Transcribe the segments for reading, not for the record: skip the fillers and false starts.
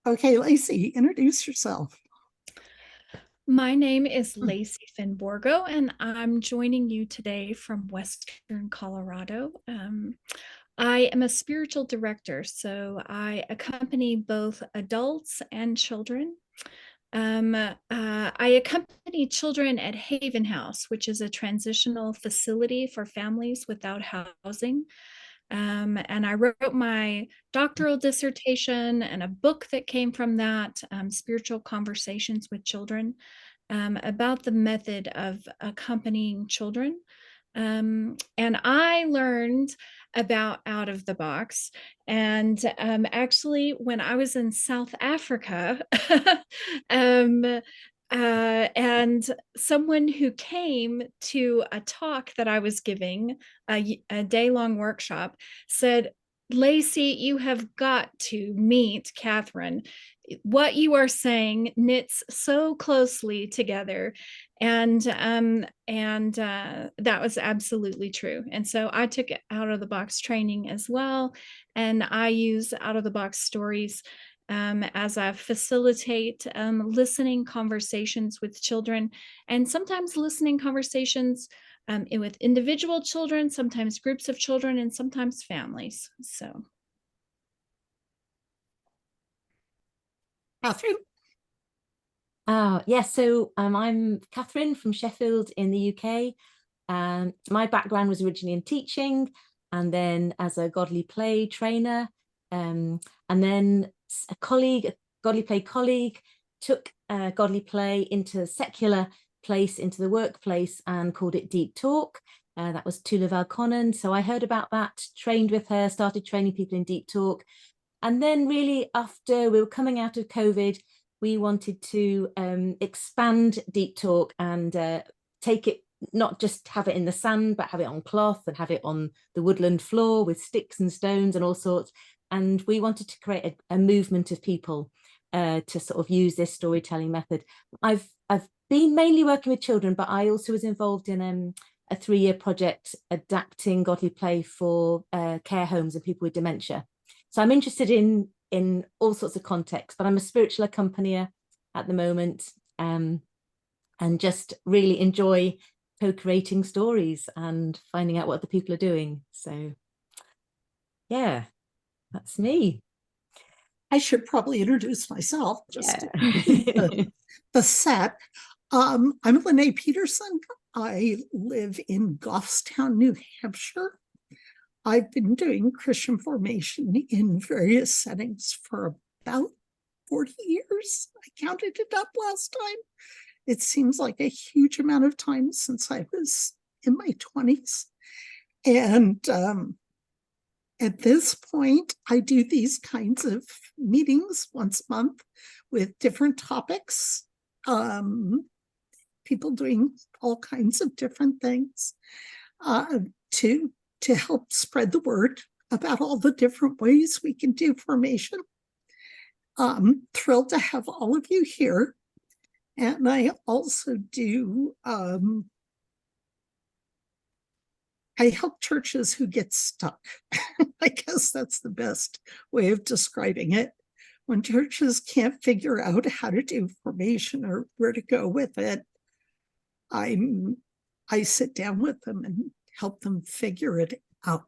Okay, Lacy, introduce yourself. My name is Lacy Borgo, and I'm joining you today from Western Colorado. I am a spiritual director, so I accompany both adults and children. I accompany children at Haven House, which is a transitional facility for families without housing. And I wrote my doctoral dissertation and a book that came from that, Spiritual Conversations with Children, about the method of accompanying children. And I learned about Out of the Box. And actually, when I was in South Africa, um, and someone who came to a talk that I was giving, a day-long workshop, said, Lacy, you have got to meet Kathryn. What you are saying knits so closely together, and that was absolutely true. And so I took out of the box training as well, and I use out of the box stories as I facilitate listening conversations with children, and sometimes listening conversations with individual children, sometimes groups of children, and sometimes families. So Kathryn. Yes, so I'm Kathryn from Sheffield in the UK. My background was originally in teaching and then as a godly play trainer. And then a godly play colleague, took godly play into secular place, into the workplace, and called it Deep Talk. That was Tula Valconnen. So I heard about that, trained with her, started training people in Deep Talk. And then really after we were coming out of COVID, we wanted to expand Deep Talk and take it, not just have it in the sand, but have it on cloth and have it on the woodland floor with sticks and stones and all sorts. And we wanted to create a movement of people to sort of use this storytelling method. I've been mainly working with children, but I also was involved in a 3-year project adapting godly play for care homes and people with dementia. So I'm interested in all sorts of contexts, but I'm a spiritual accompanier at the moment, and just really enjoy co-creating stories and finding out what other people are doing. So yeah, that's me. I should probably introduce myself just to complete Yeah. the set. I'm Lene Peterson. I live in Goffstown, New Hampshire. I've been doing Christian formation in various settings for about 40 years. I counted it up last time. It seems like a huge amount of time since I was in my 20s. And at this point, I do these kinds of meetings once a month with different topics, people doing all kinds of different things to help spread the word about all the different ways we can do formation. Thrilled to have all of you here. And I also do, I help churches who get stuck. I guess that's the best way of describing it. When churches can't figure out how to do formation or where to go with it, I sit down with them and help them figure it out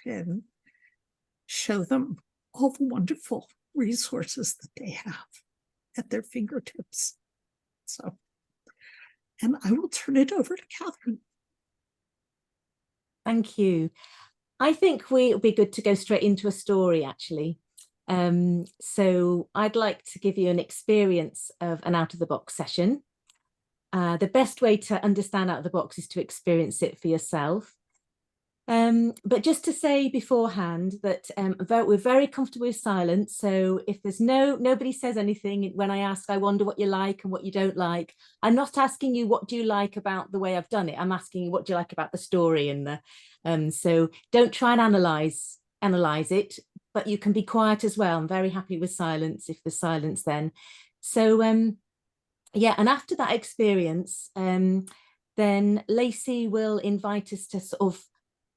and show them all the wonderful resources that they have at their fingertips. So, and I will turn it over to Kathryn. Thank you. I think it'll be good to go straight into a story, actually. So I'd like to give you an experience of an out-of-the-box session. The best way to understand out of the box is to experience it for yourself. But just to say beforehand that we're very comfortable with silence. So if there's nobody says anything when I ask, I wonder what you like and what you don't like. I'm not asking you what do you like about the way I've done it. I'm asking you what do you like about the story and the so don't try and analyze it, but you can be quiet as well. I'm very happy with silence if there's silence then. So yeah, and after that experience, then Lacy will invite us to sort of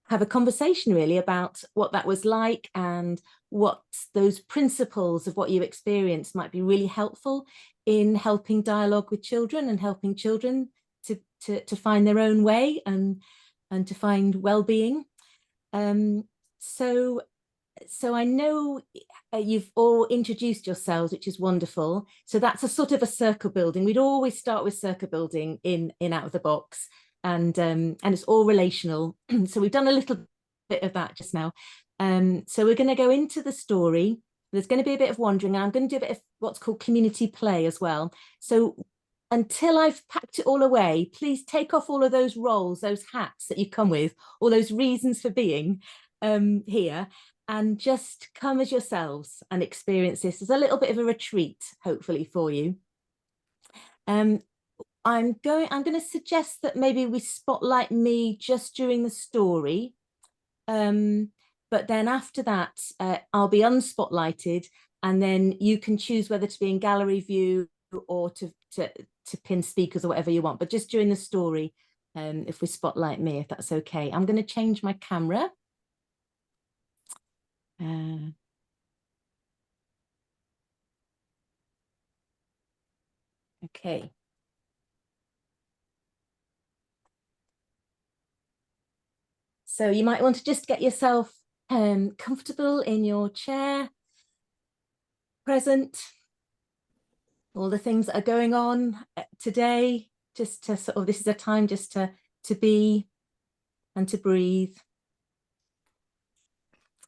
have a conversation really about what that was like, and what those principles of what you experienced might be really helpful in helping dialogue with children and helping children to find their own way and to find well-being. So I know you've all introduced yourselves, which is wonderful. So that's a sort of a circle building. We'd always start with circle building in Out of the Box, and it's all relational. So we've done a little bit of that just now. So we're going to go into the story. There's going to be a bit of wandering, and I'm going to do a bit of what's called community play as well. So until I've packed it all away, please take off all of those roles, those hats that you come with, all those reasons for being here, and just come as yourselves and experience this as a little bit of a retreat, hopefully, for you. I'm going to suggest that maybe we spotlight me just during the story. But then after that, I'll be unspotlighted, and then you can choose whether to be in gallery view or to pin speakers or whatever you want. But just during the story, if we spotlight me, if that's okay. I'm going to change my camera. Okay. So you might want to just get yourself comfortable in your chair, present, all the things that are going on today, just to sort of, this is a time just to be and to breathe.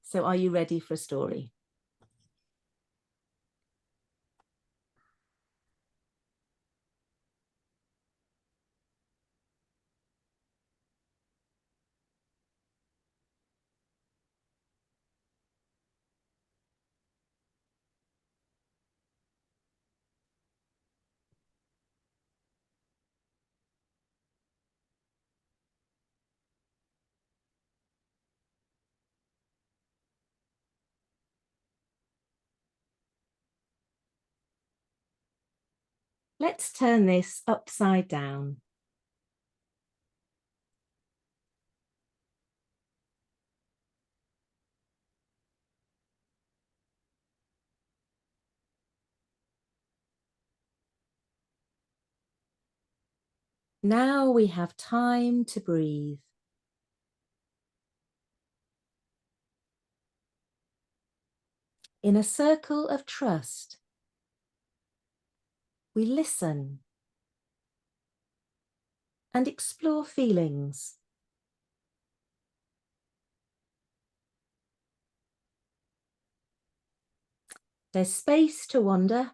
So are you ready for a story? Let's turn this upside down. Now we have time to breathe. In a circle of trust, we listen and explore feelings. There's space to wander,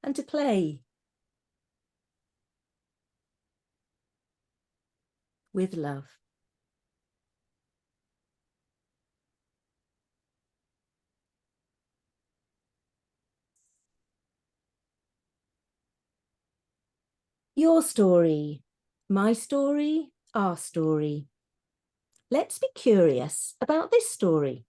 and to play with love. Your story, my story, our story. Let's be curious about this story.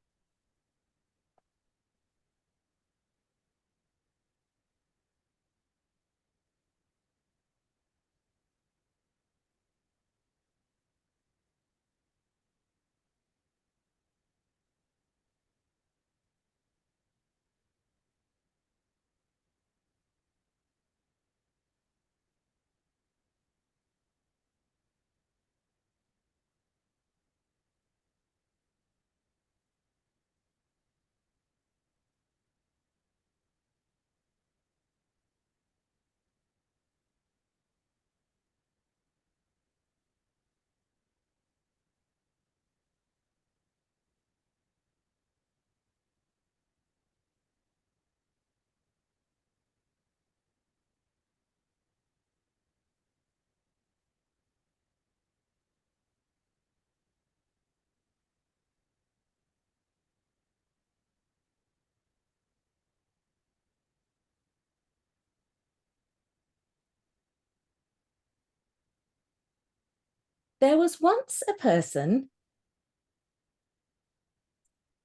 There was once a person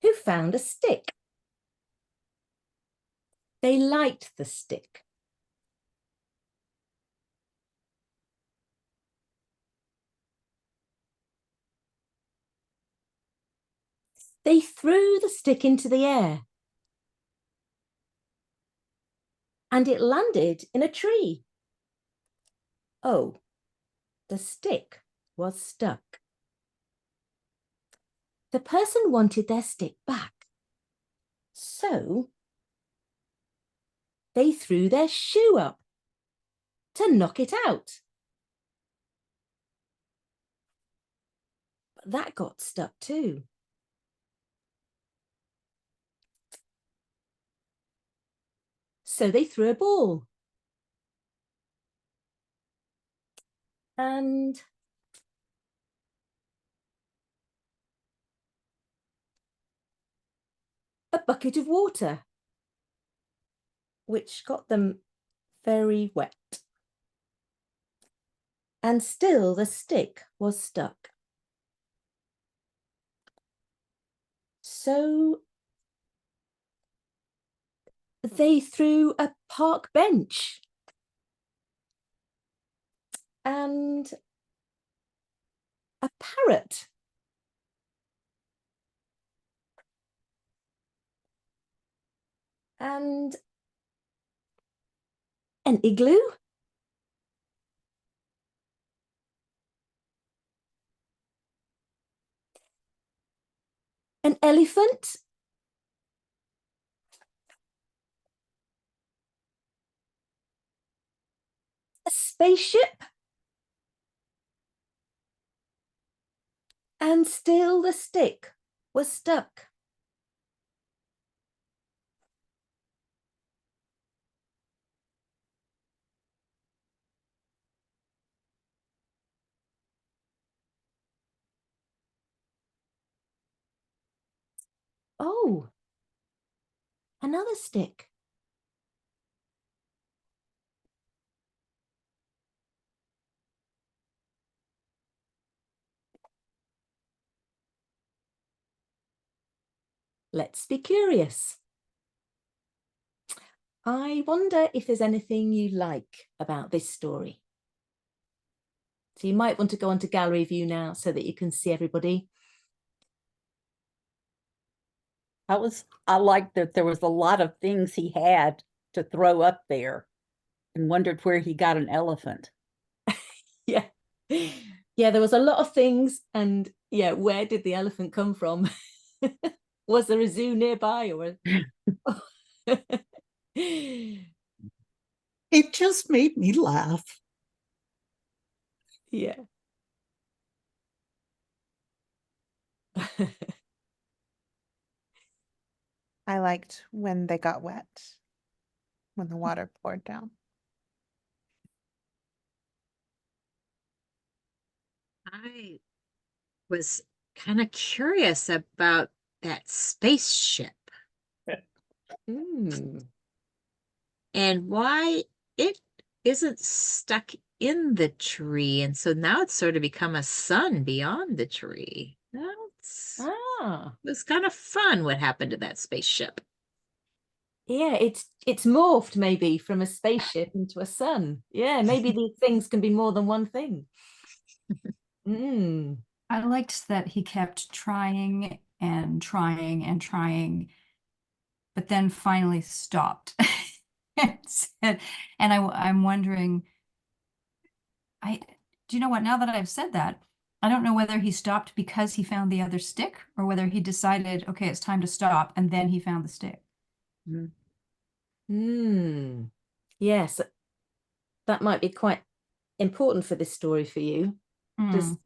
who found a stick. They liked the stick. They threw the stick into the air and it landed in a tree. Oh, the stick was stuck. The person wanted their stick back. So they threw their shoe up to knock it out. But that got stuck too. So they threw a ball. And a bucket of water, which got them very wet. And still the stick was stuck. So they threw a park bench and a parrot and an igloo an elephant a spaceship, and still the stick was stuck. Oh, another stick. Let's be curious. I wonder if there's anything you like about this story. So you might want to go onto gallery view now so that you can see everybody. I liked that there was a lot of things he had to throw up there and wondered where he got an elephant. Yeah. Yeah, there was a lot of things. And yeah, where did the elephant come from? Was there a zoo nearby or It just made me laugh. yeah. I liked when they got wet, when the water poured down. I was kind of curious about that spaceship and why it isn't stuck in the tree. And so now it's sort of become a sun beyond the tree. That's Ah, it was kind of fun what happened to that spaceship. yeah, it's morphed maybe from a spaceship into a sun. Yeah, maybe these things can be more than one thing. I liked that he kept trying and trying and trying, but then finally stopped and said, and I'm wondering, do you know what? Now that I've said that, I don't know whether he stopped because he found the other stick or whether he decided, okay, it's time to stop, and then he found the stick. Yes, that might be quite important for this story for you. Do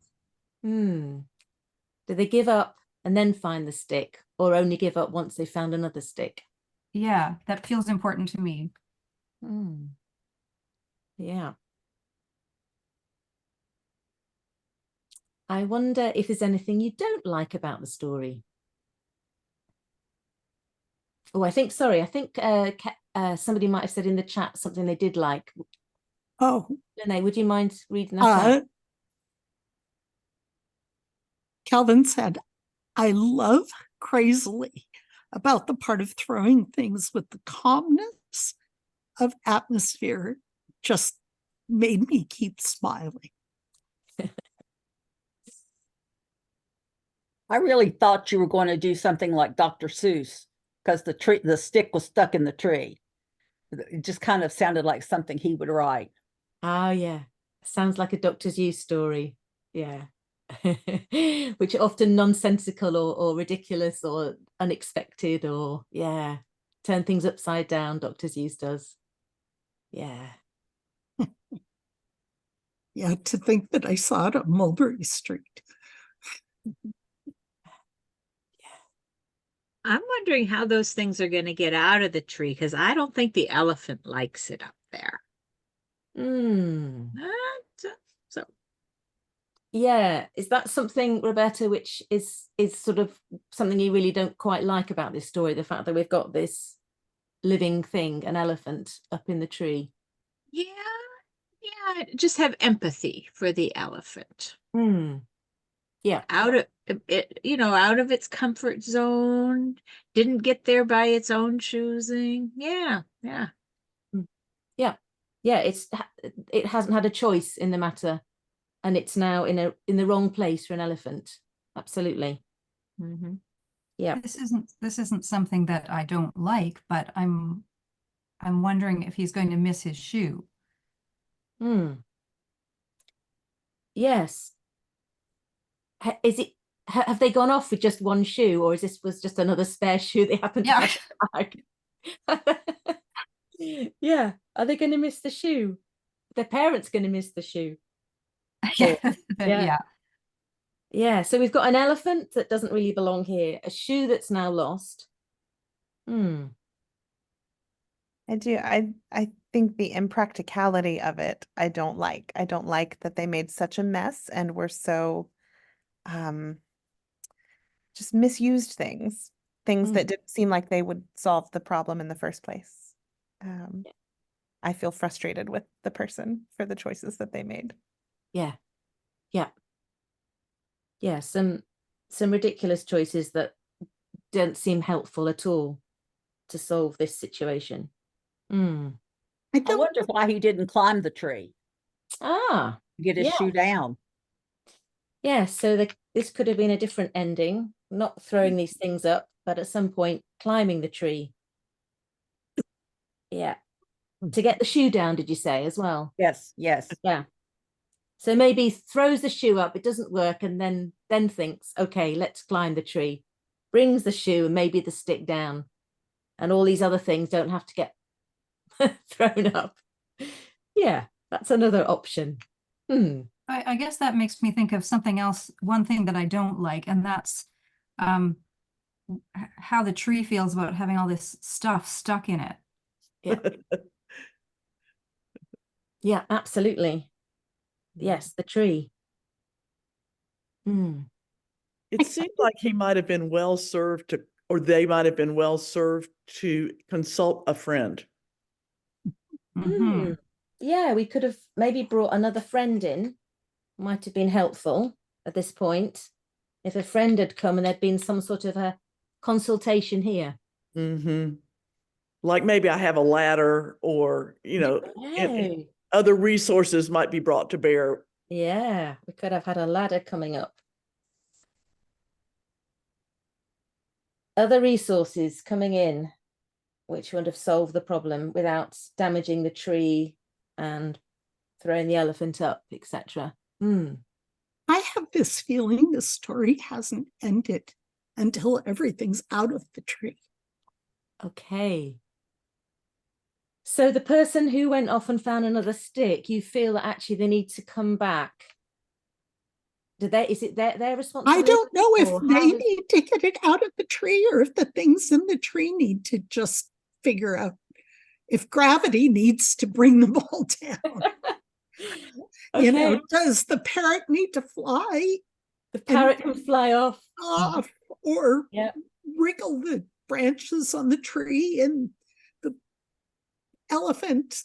they give up and then find the stick, or only give up once they found another stick? Yeah, that feels important to me. Yeah. I wonder if there's anything you don't like about the story. Oh, I think somebody might have said in the chat something they did like. Oh, Lene, would you mind reading that out? Calvin said, I love crazily about the part of throwing things with the calmness of atmosphere just made me keep smiling. I really thought you were going to do something like Dr. Seuss because the stick was stuck in the tree. It just kind of sounded like something he would write. Oh yeah, sounds like a Dr. Seuss story. Yeah. Which are often nonsensical or ridiculous or unexpected or yeah, turn things upside down. Dr. Seuss does. Yeah. Yeah, to think that I saw it on Mulberry Street. I'm wondering how those things are going to get out of the tree because I don't think the elephant likes it up there. Mm. So Yeah, is that something, Roberta, which is sort of something you really don't quite like about this story, the fact that we've got this living thing, an elephant, up in the tree? yeah, just have empathy for the elephant. Yeah. Out of it, out of its comfort zone, didn't get there by its own choosing. Yeah. Yeah. It hasn't had a choice in the matter, and it's now in the wrong place for an elephant. Absolutely. Mm-hmm. Yeah. This isn't something that I don't like, but I'm wondering if he's going to miss his shoe. Yes. Have they gone off with just one shoe, or was just another spare shoe they happened to have in the bag? Yeah. Are they going to miss the shoe? Their parents going to miss the shoe. Yeah. Yeah. So we've got an elephant that doesn't really belong here, a shoe that's now lost. I do. I think the impracticality of it, I don't like. I don't like that they made such a mess and were so just misused things that didn't seem like they would solve the problem in the first place. I feel frustrated with the person for the choices that they made. Yeah. Some ridiculous choices that don't seem helpful at all to solve this situation. I I wonder why he didn't climb the tree, get his shoe down. Yeah, so this could have been a different ending, not throwing these things up, but at some point climbing the tree. Yeah. To get the shoe down, did you say, as well? Yes. Yeah. So maybe throws the shoe up, it doesn't work, and then thinks, okay, let's climb the tree. Brings the shoe and maybe the stick down, and all these other things don't have to get thrown up. Yeah, that's another option. I guess that makes me think of something else, one thing that I don't like, and that's how the tree feels about having all this stuff stuck in it. Yeah. Yeah, absolutely. Yes, the tree. It seemed like he might have been well served to, or they might have been well served to consult a friend. Yeah, we could have maybe brought another friend in. Might have been helpful at this point if a friend had come and there'd been some sort of a consultation here. Like maybe I have a ladder, or and other resources might be brought to bear. Yeah, we could have had a ladder coming up. Other resources coming in, which would have solved the problem without damaging the tree and throwing the elephant up, etc. I have this feeling the story hasn't ended until everything's out of the tree. Okay. So the person who went off and found another stick, you feel that actually they need to come back? Is it their responsibility? I don't know if they need to get it out of the tree or if the things in the tree need to just figure out if gravity needs to bring them all down. Okay. Does the parrot need to fly? The parrot can fly off. Or wriggle the branches on the tree, and the elephant,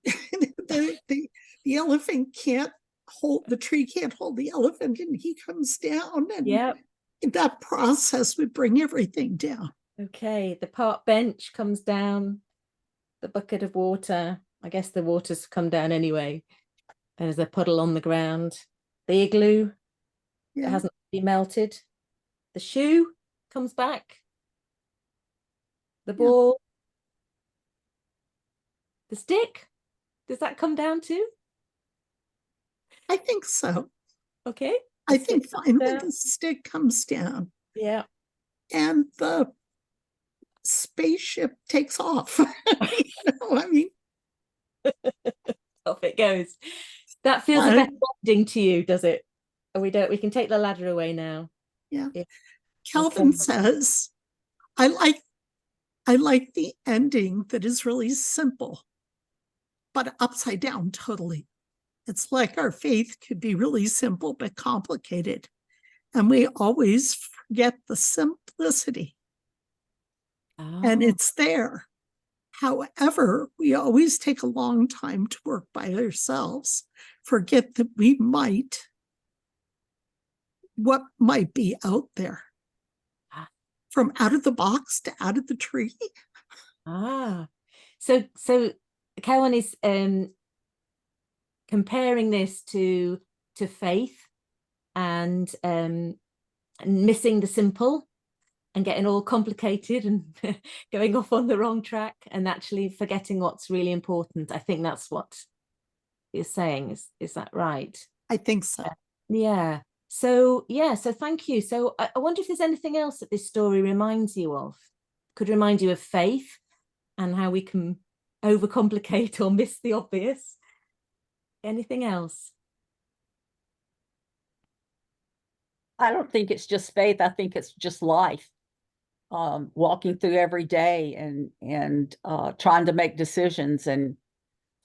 the elephant can't hold, the tree can't hold the elephant, and he comes down, and that process would bring everything down. Okay, the park bench comes down, the bucket of water, I guess the water's come down anyway. There's a puddle on the ground. The igloo hasn't be melted. The shoe comes back. The ball. The stick. Does that come down too? I think so. Okay. I The think stick comes finally down. the stick comes down Yeah. and the spaceship takes off. I mean, Off it goes. That feels a Yeah. better ending to you, does it? Or we can take the ladder away now. yeah. Yeah. Calvin Awesome. says, I like the ending that is really simple, but upside down totally. It's like our faith could be really simple but complicated. And we always forget the simplicity. And Oh. it's there. However, we always take a long time to work by ourselves, forget that what might be out there. From out of the box to out of the tree. So Cowan is comparing this to faith and missing the simple and getting all complicated and going off on the wrong track and actually forgetting what's really important. I think that's what you're saying. Is that right? I think so. Yeah. So thank you. So I wonder if there's anything else that this story reminds you of. Could remind you of faith and how we can overcomplicate or miss the obvious. Anything else? I don't think it's just faith. I think it's just life. Walking through every day and trying to make decisions, and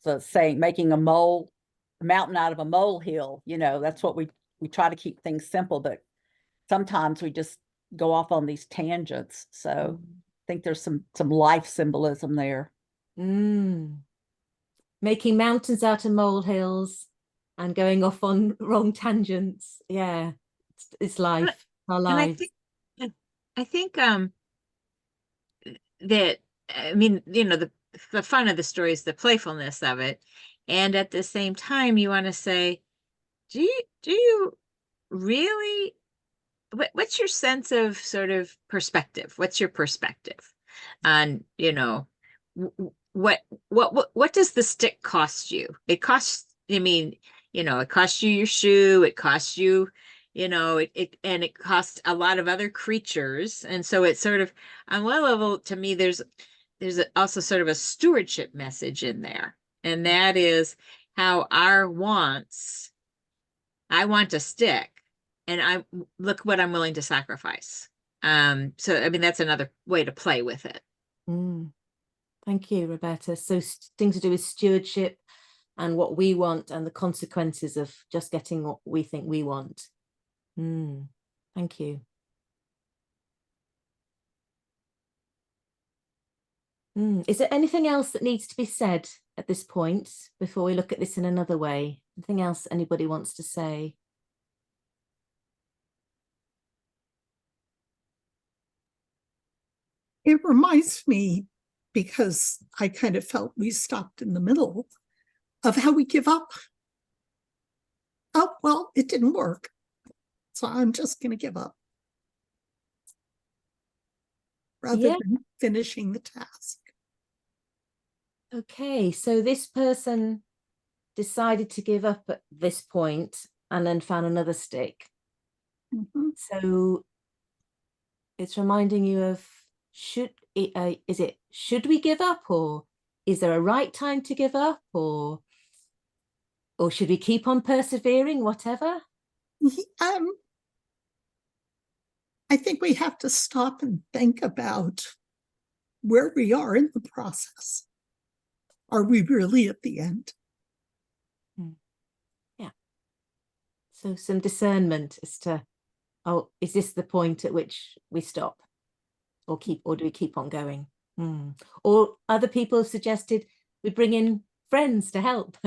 so saying making a mountain out of a molehill. That's what we try to keep things simple, but sometimes we just go off on these tangents. So I think there's some life symbolism there. Making mountains out of molehills and going off on wrong tangents. Yeah, it's life, our lives. I think that, I mean, the fun of the story is the playfulness of it. And at the same time, you want to say, do you really, what's your sense of sort of perspective? What's your perspective on, what does the stick cost you? It costs, it costs you your shoe, it costs you, and it costs a lot of other creatures. And so it's sort of, on one level, to me, there's also sort of a stewardship message in there. And that is how our wants, I want a stick, and look what I'm willing to sacrifice. So I mean, that's another way to play with it. Thank you, Roberta. So things to do with stewardship and what we want and the consequences of just getting what we think we want. Thank you. Is there anything else that needs to be said at this point before we look at this in another way? Anything else anybody wants to say? It reminds me, because I kind of felt we stopped in the middle, of how we give up. Oh, well, it didn't work, so I'm just going to give up rather than finishing the task. Okay, so this person decided to give up at this point and then found another stick. So it's reminding you of, should we give up, or is there a right time to give up, or should we keep on persevering, whatever? I think we have to stop and think about where we are in the process. Are we really at the end? Yeah. So some discernment as to, is this the point at which we stop, or do we keep on going? Or other people have suggested we bring in friends to help,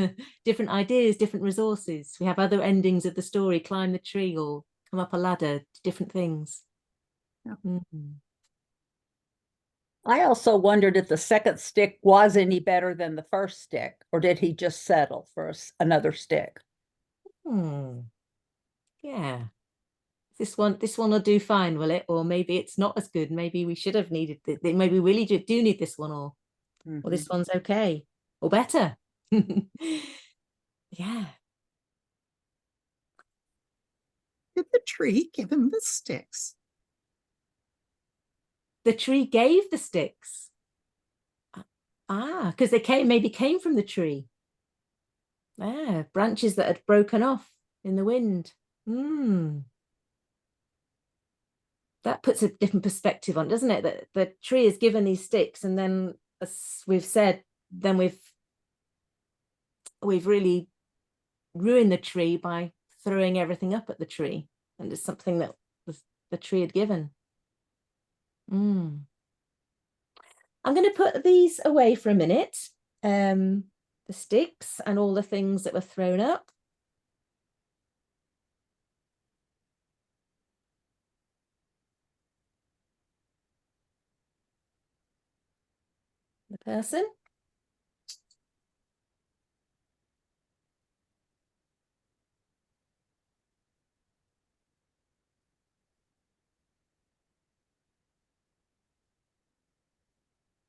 different ideas, different resources. We have other endings of the story, climb the tree or come up a ladder, different things. Yeah. I also wondered if the second stick was any better than the first stick, or did he just settle for another stick? Yeah, it's this one will do fine, will it? Or maybe it's not as good. Maybe we should have needed it. Maybe we really do need this one, or this one's okay, or better. Yeah. Did the tree give him the sticks? The tree gave the sticks. Ah, because they maybe came from the tree. Ah, branches that had broken off in the wind. That puts a different perspective on, doesn't it? That the tree is given these sticks, and then, as we've said, then we've really ruined the tree by throwing everything up at the tree, and it's something that the tree had given. I'm going to put these away for a minute, the sticks and all the things that were thrown up. The person.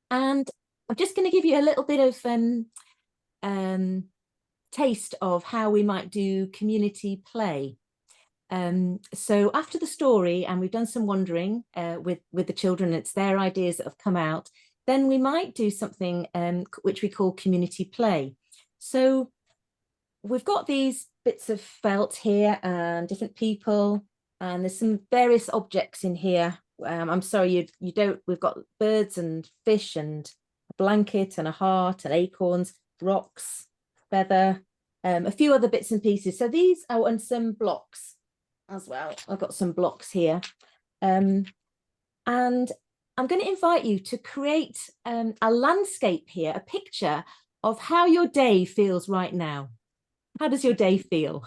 And I'm just going to give you a little bit of taste of how we might do community play. So after the story, and we've done some wandering with the children, it's their ideas that have come out, then we might do something which we call community play. So we've got these bits of felt here and different people, and there's some various objects in here. I'm sorry, you don't, we've got birds and fish and a blanket and a heart and acorns, rocks, feather, a few other bits and pieces. So these, oh, and some blocks as well. I've got some blocks here. And I'm going to invite you to create a landscape here, a picture of how your day feels right now. How does your day feel?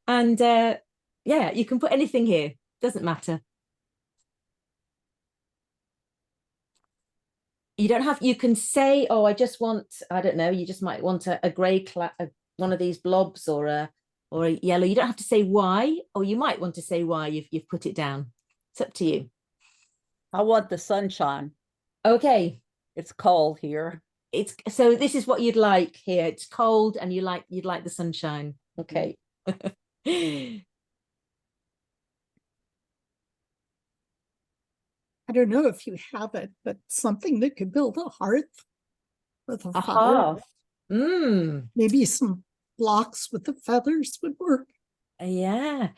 And yeah, you can put anything here, doesn't matter. You don't have, you can say, oh, I just want, I don't know, you just might want a grey, one of these blobs, or a yellow. You don't have to say why, or you might want to say why you've put it down. It's up to you. I want the sunshine. Okay. It's cold here. It's, so this is what you'd like here. It's cold and you'd like the sunshine. Okay. I don't know if you have it, but something that could build a hearth with a feather. Hearth. Maybe some blocks with the feathers would work. Yeah.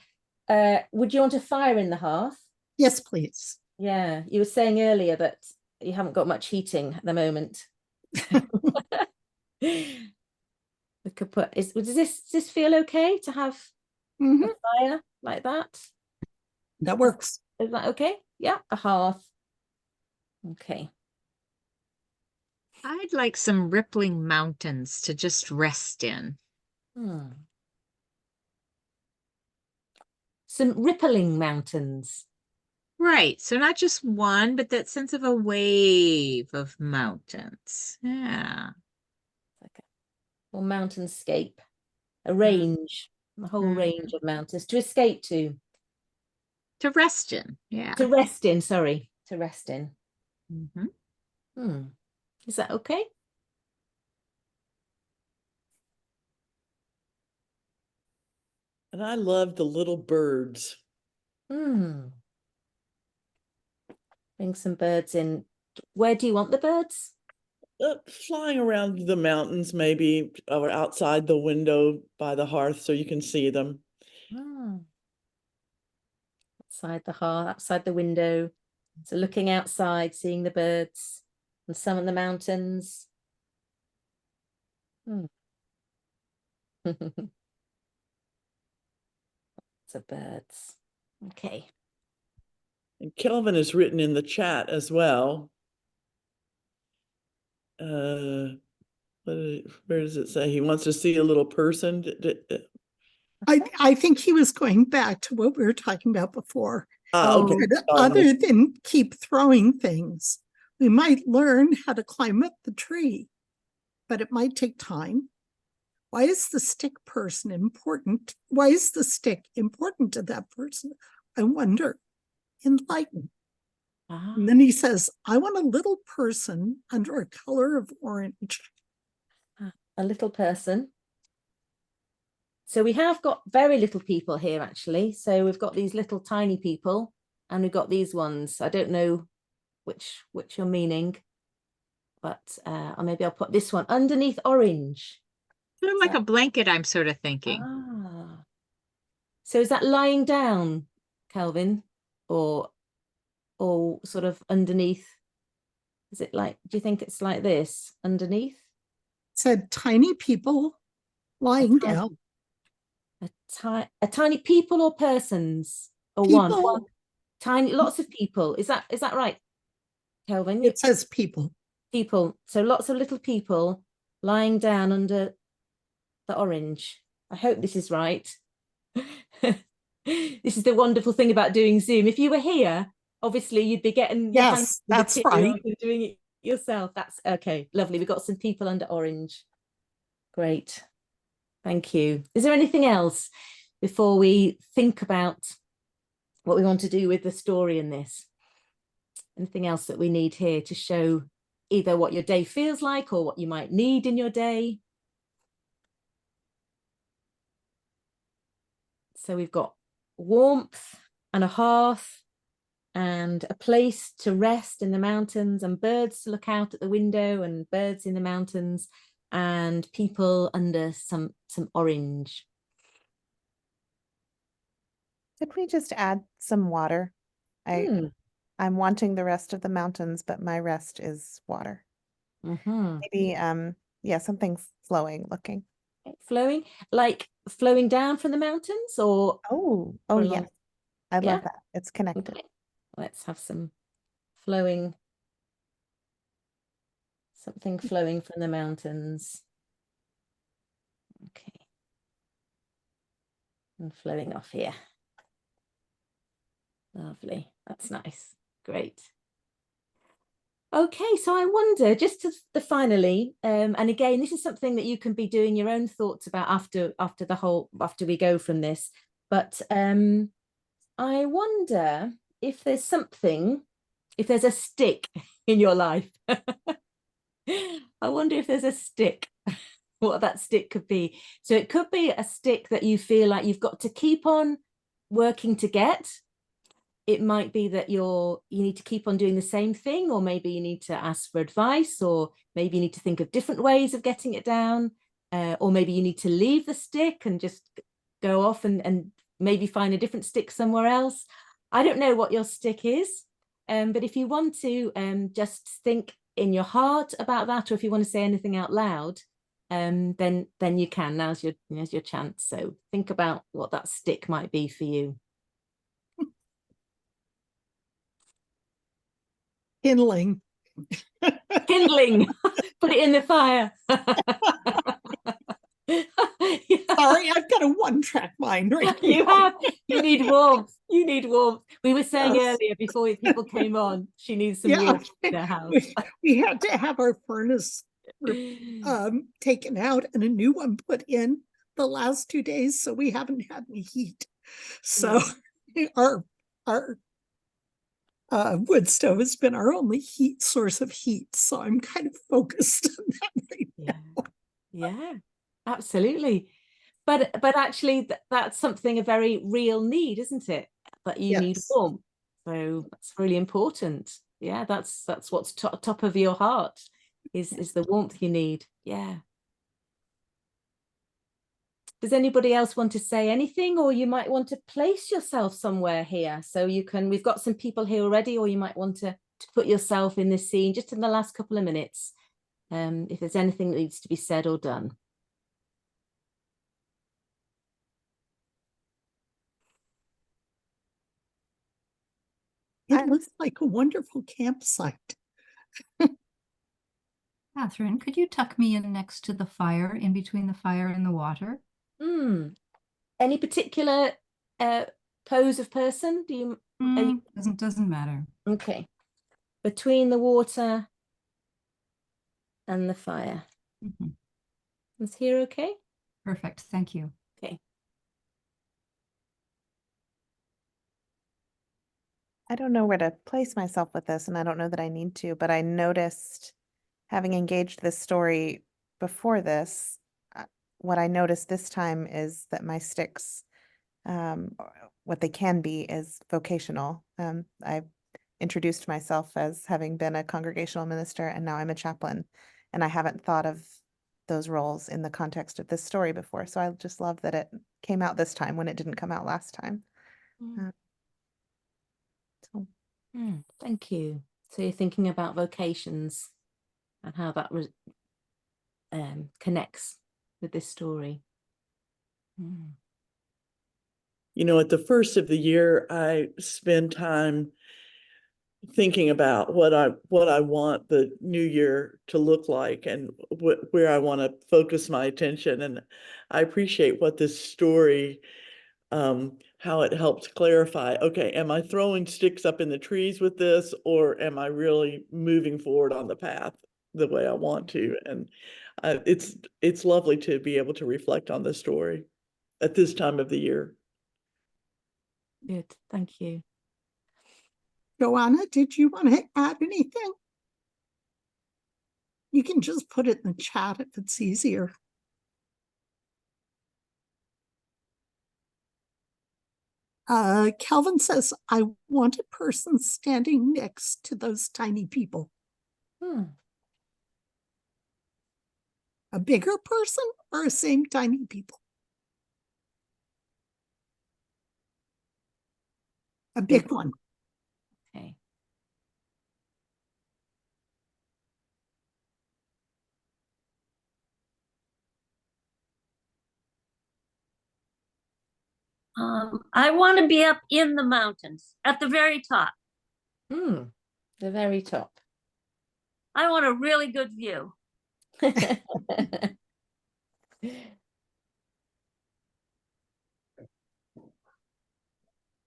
Would you want a fire in the hearth? Yes, please. Yeah. You were saying earlier that you haven't got much heating at the moment. We could put, does this feel okay to have a fire like that? That works. Is that okay? Yeah, a hearth. Okay. I'd like some rippling mountains to just rest in. Some rippling mountains. Right. So not just one, but that sense of a wave of mountains. Yeah. Okay. Or mountainscape. A range. A whole range of mountains to escape to. To rest in. Yeah. To rest in, sorry. To rest in. Mm-hmm. Is that okay? And I love the little birds. Bring some birds in. Where do you want the birds? Flying around the mountains, maybe, or outside the window by the hearth so you can see them. Outside the hearth, outside the window. So looking outside, seeing the birds and some of the mountains. Lots of birds. Okay. And Kelvin has written in the chat as well. Where does it say he wants to see a little person? I think he was going back to what we were talking about before. Okay. Other than keep throwing things, we might learn how to climb up the tree, but it might take time. Why is the stick person important? Why is the stick important to that person? I wonder. Enlighten. Ah, And then he says, I want a little person under a color of orange. a little person. So we have got very little people here, actually. So we've got these little tiny people, and we've got these ones. I don't know which you're meaning, but or maybe I'll put this one underneath orange. Sort of like a blanket, I'm sort of thinking. Ah. So is that lying down, Kelvin, or sort of underneath? Is it like, do you think it's like this underneath? Said tiny people lying down. A tiny people or persons or one People. tiny, lots of people. Is that right, Kelvin? It says people. People. So lots of little people lying down under the orange. I hope this is right. This is the wonderful thing about doing Zoom. If you were here, obviously you'd be getting your hands Yes, that's material right. and doing it yourself. That's okay. Lovely. We've got some people under orange. Great. Thank you. Is there anything else before we think about what we want to do with the story in this? Anything else that we need here to show either what your day feels like or what you might need in your day? So we've got warmth and a hearth and a place to rest in the mountains and birds to look out at the window and birds in the mountains and people under some orange. Could we just add some water? I'm wanting the rest of the mountains, but my rest is water. Maybe yeah, something flowing looking. Flowing, like flowing down from the mountains, or yes, I love that. It's connected. Okay. Let's have some flowing, something flowing from the mountains. Okay, and flowing off here. Lovely. That's nice. Great. Okay, so I wonder, just to finally, and again, this is something that you can be doing your own thoughts about after we go from this. But I wonder if there's something, if there's a stick in your life. I wonder if there's a stick, what that stick could be. So it could be a stick that you feel like you've got to keep on working to get. It might be that you need to keep on doing the same thing, or maybe you need to ask for advice, or maybe you need to think of different ways of getting it down, or maybe you need to leave the stick and just go off and maybe find a different stick somewhere else. I don't know what your stick is, but if you want to just think in your heart about that, or if you want to say anything out loud, then you can. Now's your chance. So think about what that stick might be for you. Kindling. Kindling. Put it in the fire. Sorry, I've got a one-track mind right now. You need warmth. You need warmth. We were saying earlier before people came on, she needs some warmth in her house. We had to have our furnace taken out and a new one put in the last 2 days, so we haven't had any heat. So our wood stove has been our only source of heat. So I'm kind of focused on that right now. Yeah, absolutely. But actually that's something, a very real need, isn't it? That you need warmth. So that's really important. Yeah, that's what's top of your heart is the warmth you need. Yeah. Does anybody else want to say anything, or you might want to place yourself somewhere here? So you can, we've got some people here already, or you might want to put yourself in this scene just in the last couple of minutes, if there's anything that needs to be said or done. It looks like a wonderful campsite. Kathryn, could you tuck me in next to the fire, in between the fire and the water? Any particular pose of person? Do you? Doesn't matter. Okay. Between the water and the fire. Is here okay? Perfect. Thank you. Okay. I don't know where to place myself with this, and I don't know that I need to, but I noticed, having engaged this story before this, what I noticed this time is that my sticks, what they can be, is vocational. I introduced myself as having been a congregational minister, and now I'm a chaplain, and I haven't thought of those roles in the context of this story before. So I just love that it came out this time when it didn't come out last time. So. Thank you. So you're thinking about vocations and how that connects with this story. You know, at the first of the year, I spend time thinking about what I want the new year to look like and where I want to focus my attention. And I appreciate what this story, how it helps clarify, okay, am I throwing sticks up in the trees with this, or am I really moving forward on the path the way I want to? And it's lovely to be able to reflect on this story at this time of the year. Good, thank you. Joanna, did you want to add anything? You can just put it in the chat if it's easier. Calvin says, I want a person standing next to those tiny people. A bigger person or a same tiny people? A big one. Okay. I want to be up in the mountains at the very top. The very top. I want a really good view.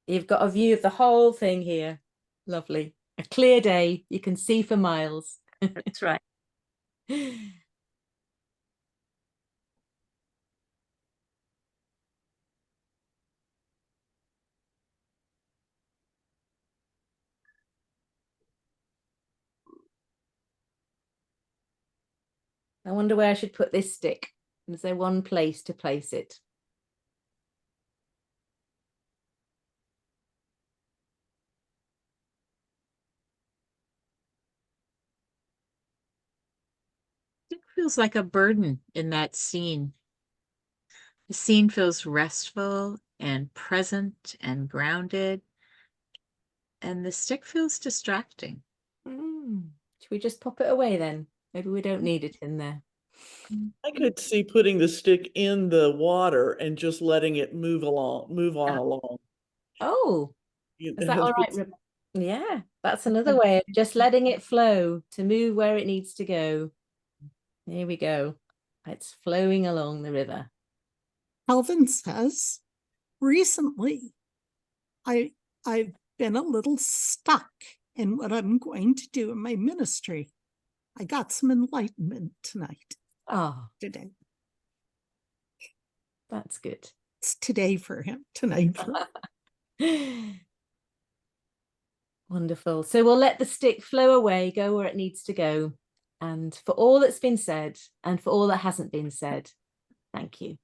You've got a view of the whole thing here. Lovely. A clear day. You can see for miles. That's right. I wonder where I should put this stick. Is there one place to place it? It feels like a burden in that scene. The scene feels restful and present and grounded, and the stick feels distracting. Should we just pop it away then? Maybe we don't need it in there. I could see putting the stick in the water and just letting it move on along. Oh, You is that know, all right? Yeah, that's another way of just letting it flow to move where it needs to go. Here we go. It's flowing along the river. Calvin says, recently, I've been a little stuck in what I'm going to do in my ministry. I got some enlightenment today. That's good. It's today for him, tonight for Wonderful. So we'll let the stick flow away, go where it needs to go. And for all that's been said and for all that hasn't been said, thank you.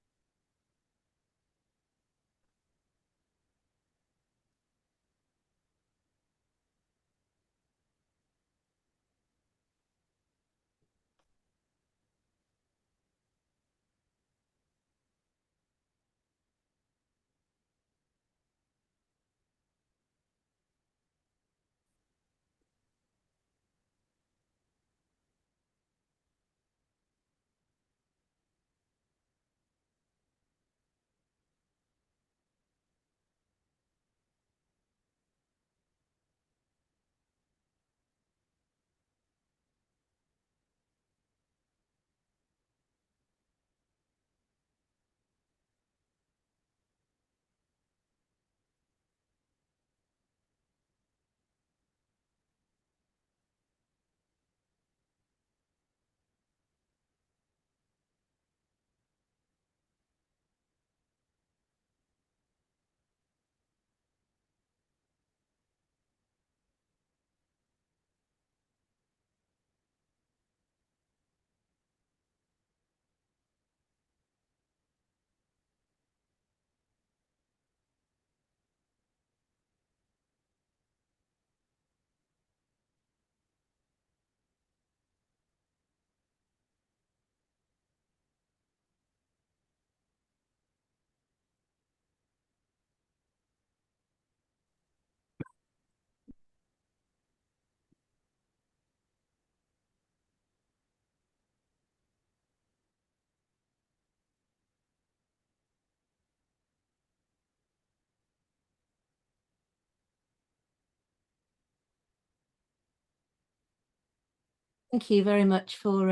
Thank you very much for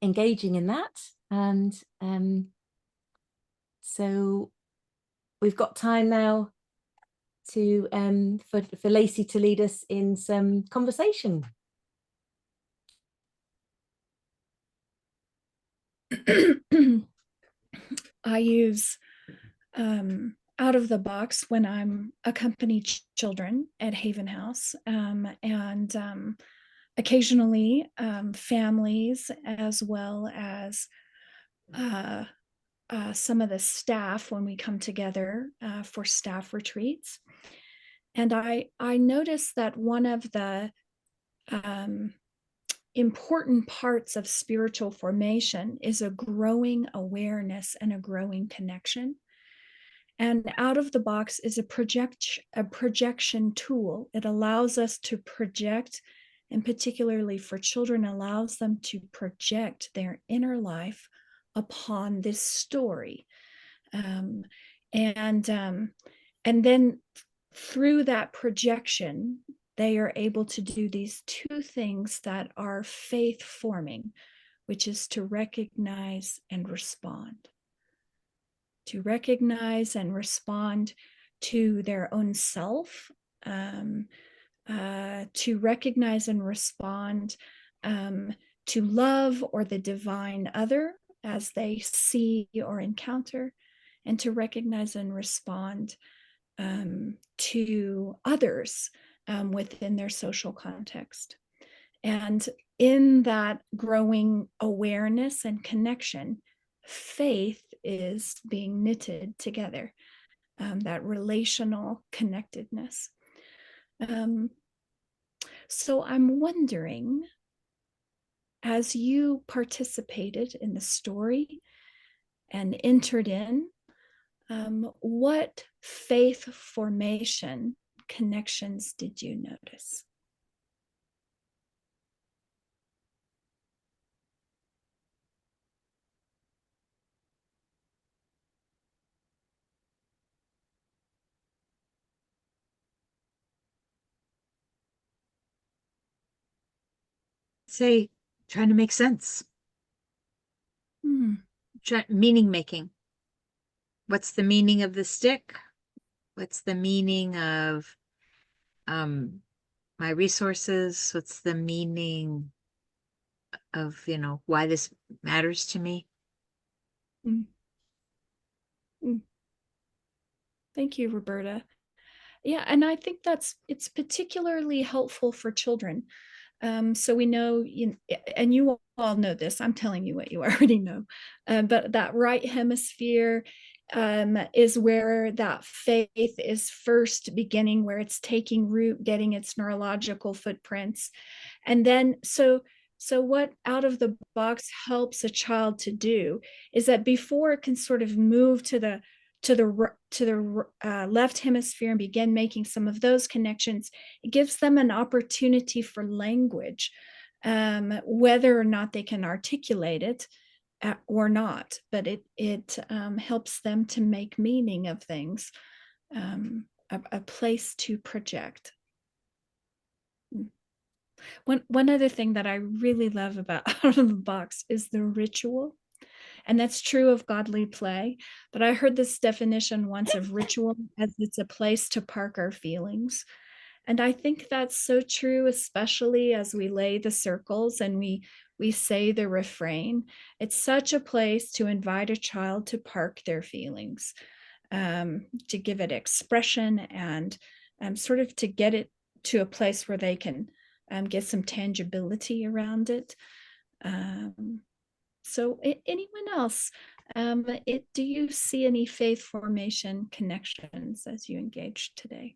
engaging in that. And so we've got time now to for Lacy to lead us in some conversation. I use out of the box when I'm accompanying children at Haven House, and occasionally families, as well as some of the staff when we come together for staff retreats. And I noticed that one of the important parts of spiritual formation is a growing awareness and a growing connection. And out of the box is a projection tool. It allows us to project, and particularly for children, allows them to project their inner life upon this story. And then through that projection, they are able to do these two things that are faith forming, which is to recognize and respond. To recognize and respond to their own self, to recognize and respond to love or the divine other as they see or encounter, and to recognize and respond to others within their social context. And in that growing awareness and connection, faith is being knitted together, that relational connectedness. So I'm wondering, as you participated in the story and entered in, what faith formation connections did you notice? Say, trying to make sense. Meaning making. What's the meaning of the stick? What's the meaning of my resources? What's the meaning of, why this matters to me? Thank you, Roberta. Yeah, and I think it's particularly helpful for children. So we know, and you all know this, I'm telling you what you already know, but that right hemisphere is where that faith is first beginning, where it's taking root, getting its neurological footprints. And then, so what Out of the Box helps a child to do is that before it can sort of move to the left hemisphere and begin making some of those connections, it gives them an opportunity for language, whether or not they can articulate it or not, but it helps them to make meaning of things, a place to project. One other thing that I really love about Out of the Box is the ritual. And that's true of godly play. But I heard this definition once of ritual as it's a place to park our feelings. And I think that's so true, especially as we lay the circles and we say the refrain. It's such a place to invite a child to park their feelings, to give it expression, and sort of to get it to a place where they can get some tangibility around it. So anyone else, do you see any faith formation connections as you engage today?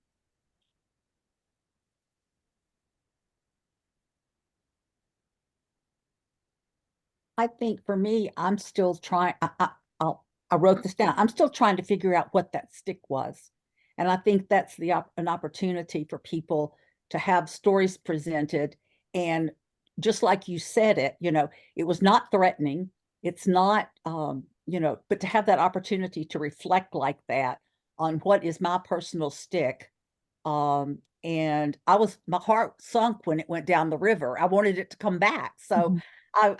I think for me, I'm still trying, I wrote this down. I'm still trying to figure out what that stick was. And I think that's an opportunity for people to have stories presented. And just like you said it, it was not threatening. It's not, but to have that opportunity to reflect like that on what is my personal stick, And my heart sunk when it went down the river. I wanted it to come back. So Mhm. I,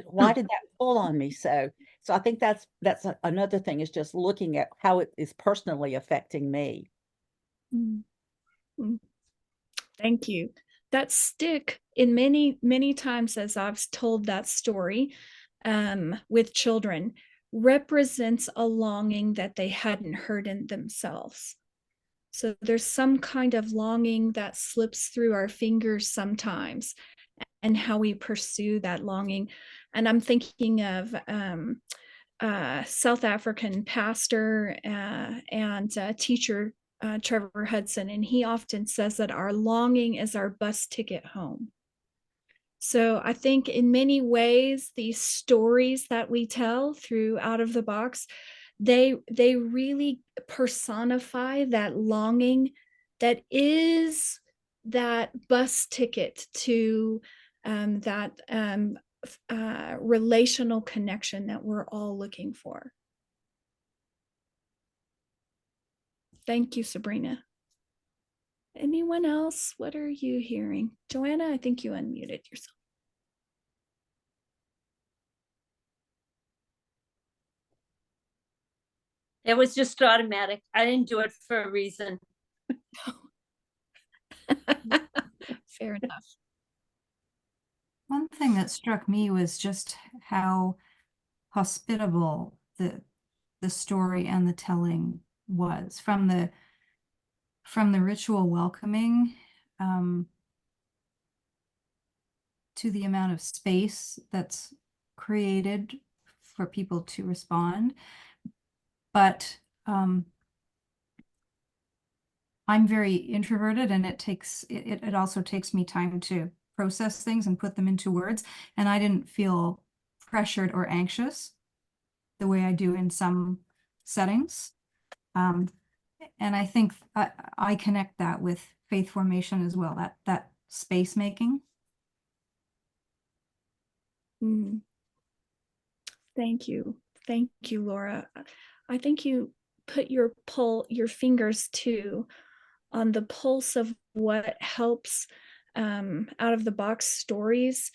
why did that pull on me? So I think that's another thing, is just looking at how it is personally affecting me. Mm. Mm. Thank you. That stick, in many times as I've told that story with children, represents a longing that they hadn't heard in themselves. So there's some kind of longing that slips through our fingers sometimes, and how we pursue that longing. And I'm thinking of South African pastor and teacher Trevor Hudson, and he often says that our longing is our bus ticket home. So I think in many ways, these stories that we tell through Out of the Box, they really personify that longing that is that bus ticket to that relational connection that we're all looking for. Thank you, Sabrina. Anyone else? What are you hearing? Joanna, I think you unmuted yourself. It was just automatic. I didn't do it for a reason. Fair enough. One thing that struck me was just how hospitable the story and the telling was, from the ritual welcoming to the amount of space that's created for people to respond. But I'm very introverted, and it also takes me time to process things and put them into words. And I didn't feel pressured or anxious the way I do in some settings. And I think I connect that with faith formation as well, that space making. Mm. Thank you. Thank you, Laura. I think you put your fingers too on the pulse of what helps out of the box stories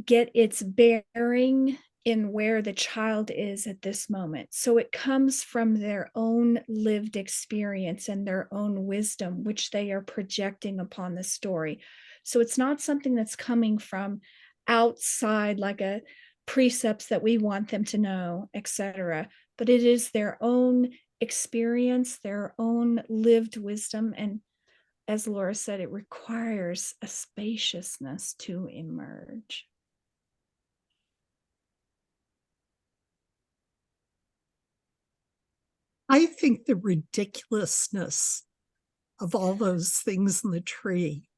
get its bearing in where the child is at this moment. So it comes from their own lived experience and their own wisdom, which they are projecting upon the story. So it's not something that's coming from outside, like a precepts that we want them to know, etc. But it is their own experience, their own lived wisdom. And as Laura said, it requires a spaciousness to emerge. I think the ridiculousness of all those things in the tree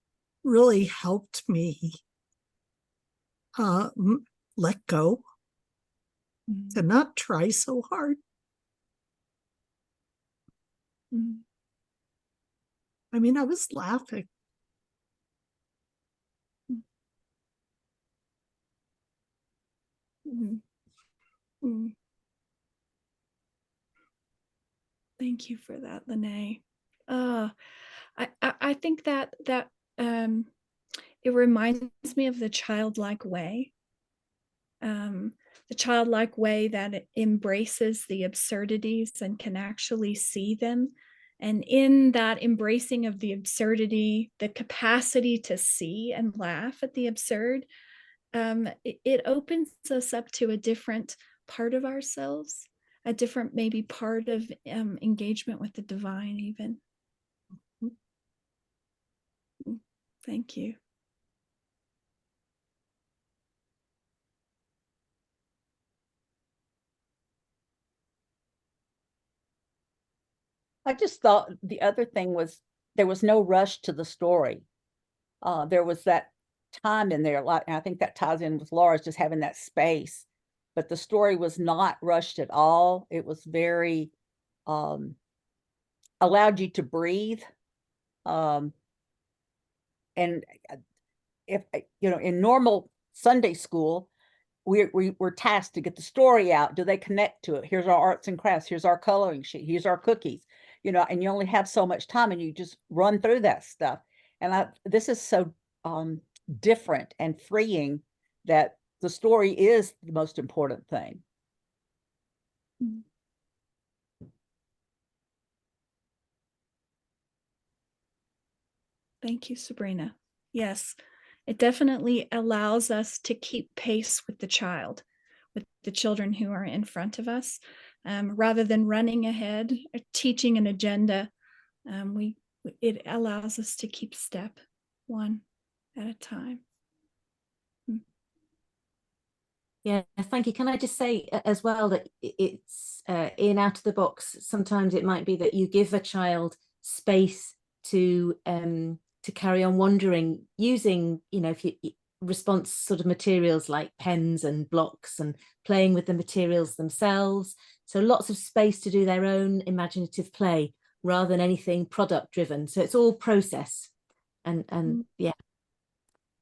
really helped me let go, to not try so hard. I mean, I was laughing. Thank you for that, Lene. I think that it reminds me of the childlike way. The childlike way that it embraces the absurdities and can actually see them. And in that embracing of the absurdity, the capacity to see and laugh at the absurd, it opens us up to a different part of ourselves, a different maybe part of engagement with the divine even. Thank you. I just thought the other thing was there was no rush to the story. There was that time in there, and I think that ties in with Laura's, just having that space. But the story was not rushed at all. It was very allowed you to breathe. And if in normal Sunday school, we're tasked to get the story out. Do they connect to it? Here's our arts and crafts. Here's our coloring sheet. Here's our cookies. You know, and you only have so much time, and you just run through that stuff. And this is so different and freeing that the story is the most important thing. Thank you, Sabrina. Yes, it definitely allows us to keep pace with the child, with the children who are in front of us, rather than running ahead, or teaching an agenda. It allows us to keep step one at a time. Yeah, thank you. Can I just say as well that it's in Out of the Box, sometimes it might be that you give a child space to carry on wandering using, you know, if you response sort of materials like pens and blocks and playing with the materials themselves. So lots of space to do their own imaginative play rather than anything product driven. So it's all process. And yeah.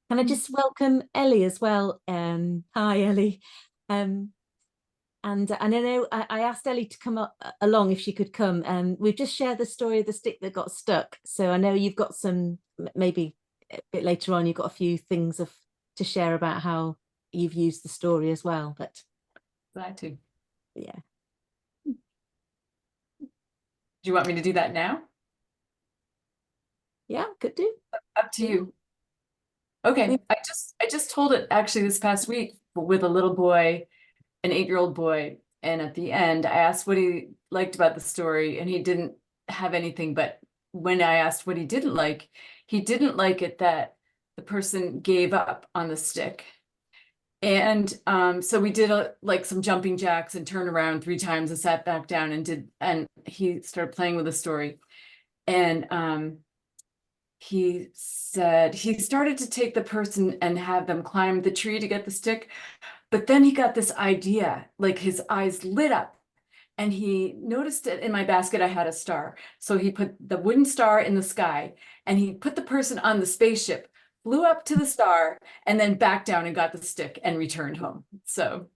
Can I just welcome Ellie as well? Hi, Ellie. And I know I asked Ellie to come along if she could come. We've just shared the story of the stick that got stuck. So I know you've got some, maybe a bit later on, you've got a few things to share about how you've used the story as well. But glad to. Yeah. Do you want me to do that now? Yeah, could do. Up to you. Okay, I just told it actually this past week with a little boy, an 8-year-old boy, and at the end I asked what he liked about the story, and he didn't have anything. But when I asked what he didn't like it that the person gave up on the stick. And so we did like some jumping jacks and turned around 3 times and sat back down and he started playing with the story. And he said he started to take the person and have them climb the tree to get the stick. But then he got this idea, like his eyes lit up and he noticed it in my basket. I had a star. So he put the wooden star in the sky and he put the person on the spaceship, flew up to the star, and then back down and got the stick and returned home. So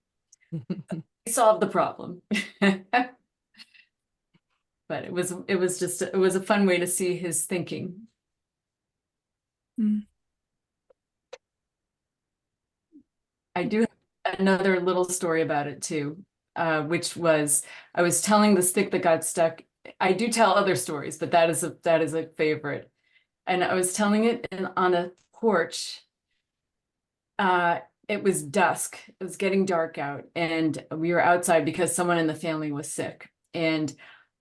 he solved the problem. But it was a fun way to see his thinking. I do have another little story about it too, which was I was telling the stick that got stuck. I do tell other stories, but that is a favorite. And I was telling it on a porch. It was dusk. It was getting dark out, and we were outside because someone in the family was sick. And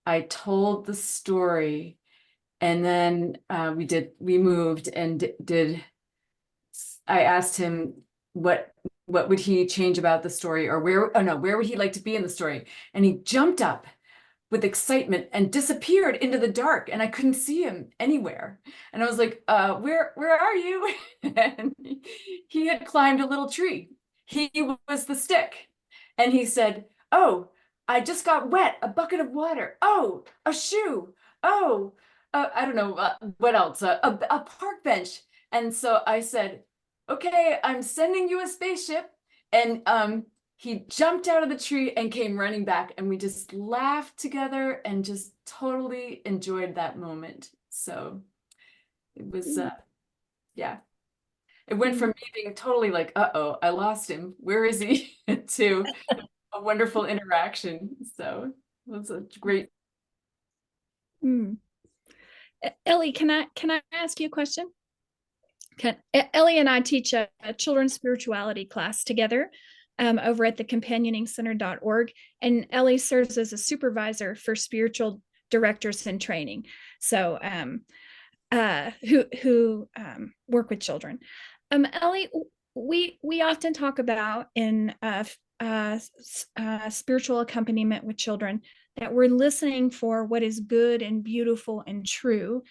I told the story, and then we moved and I asked him what would he change about the story, or where would he like to be in the story? And he jumped up with excitement and disappeared into the dark, and I couldn't see him anywhere. And I was like, where are you? And he had climbed a little tree. He was the stick. And he said, oh, I just got wet, a bucket of water. Oh, a shoe. Oh, I don't know what else, a park bench. And so I said, okay, I'm sending you a spaceship. And he jumped out of the tree and came running back, and we just laughed together and just totally enjoyed that moment. So it was, yeah. It went from me being totally like, uh-oh, I lost him. Where is he? To a wonderful interaction. So it was a great. Ellie, can I ask you a question? Ellie and I teach a children's spirituality class together over at the companioningscenter.org. And Ellie serves as a supervisor for spiritual directors in training. So who work with children. Ellie, we often talk about in spiritual accompaniment with children that we're listening for what is good and beautiful and true,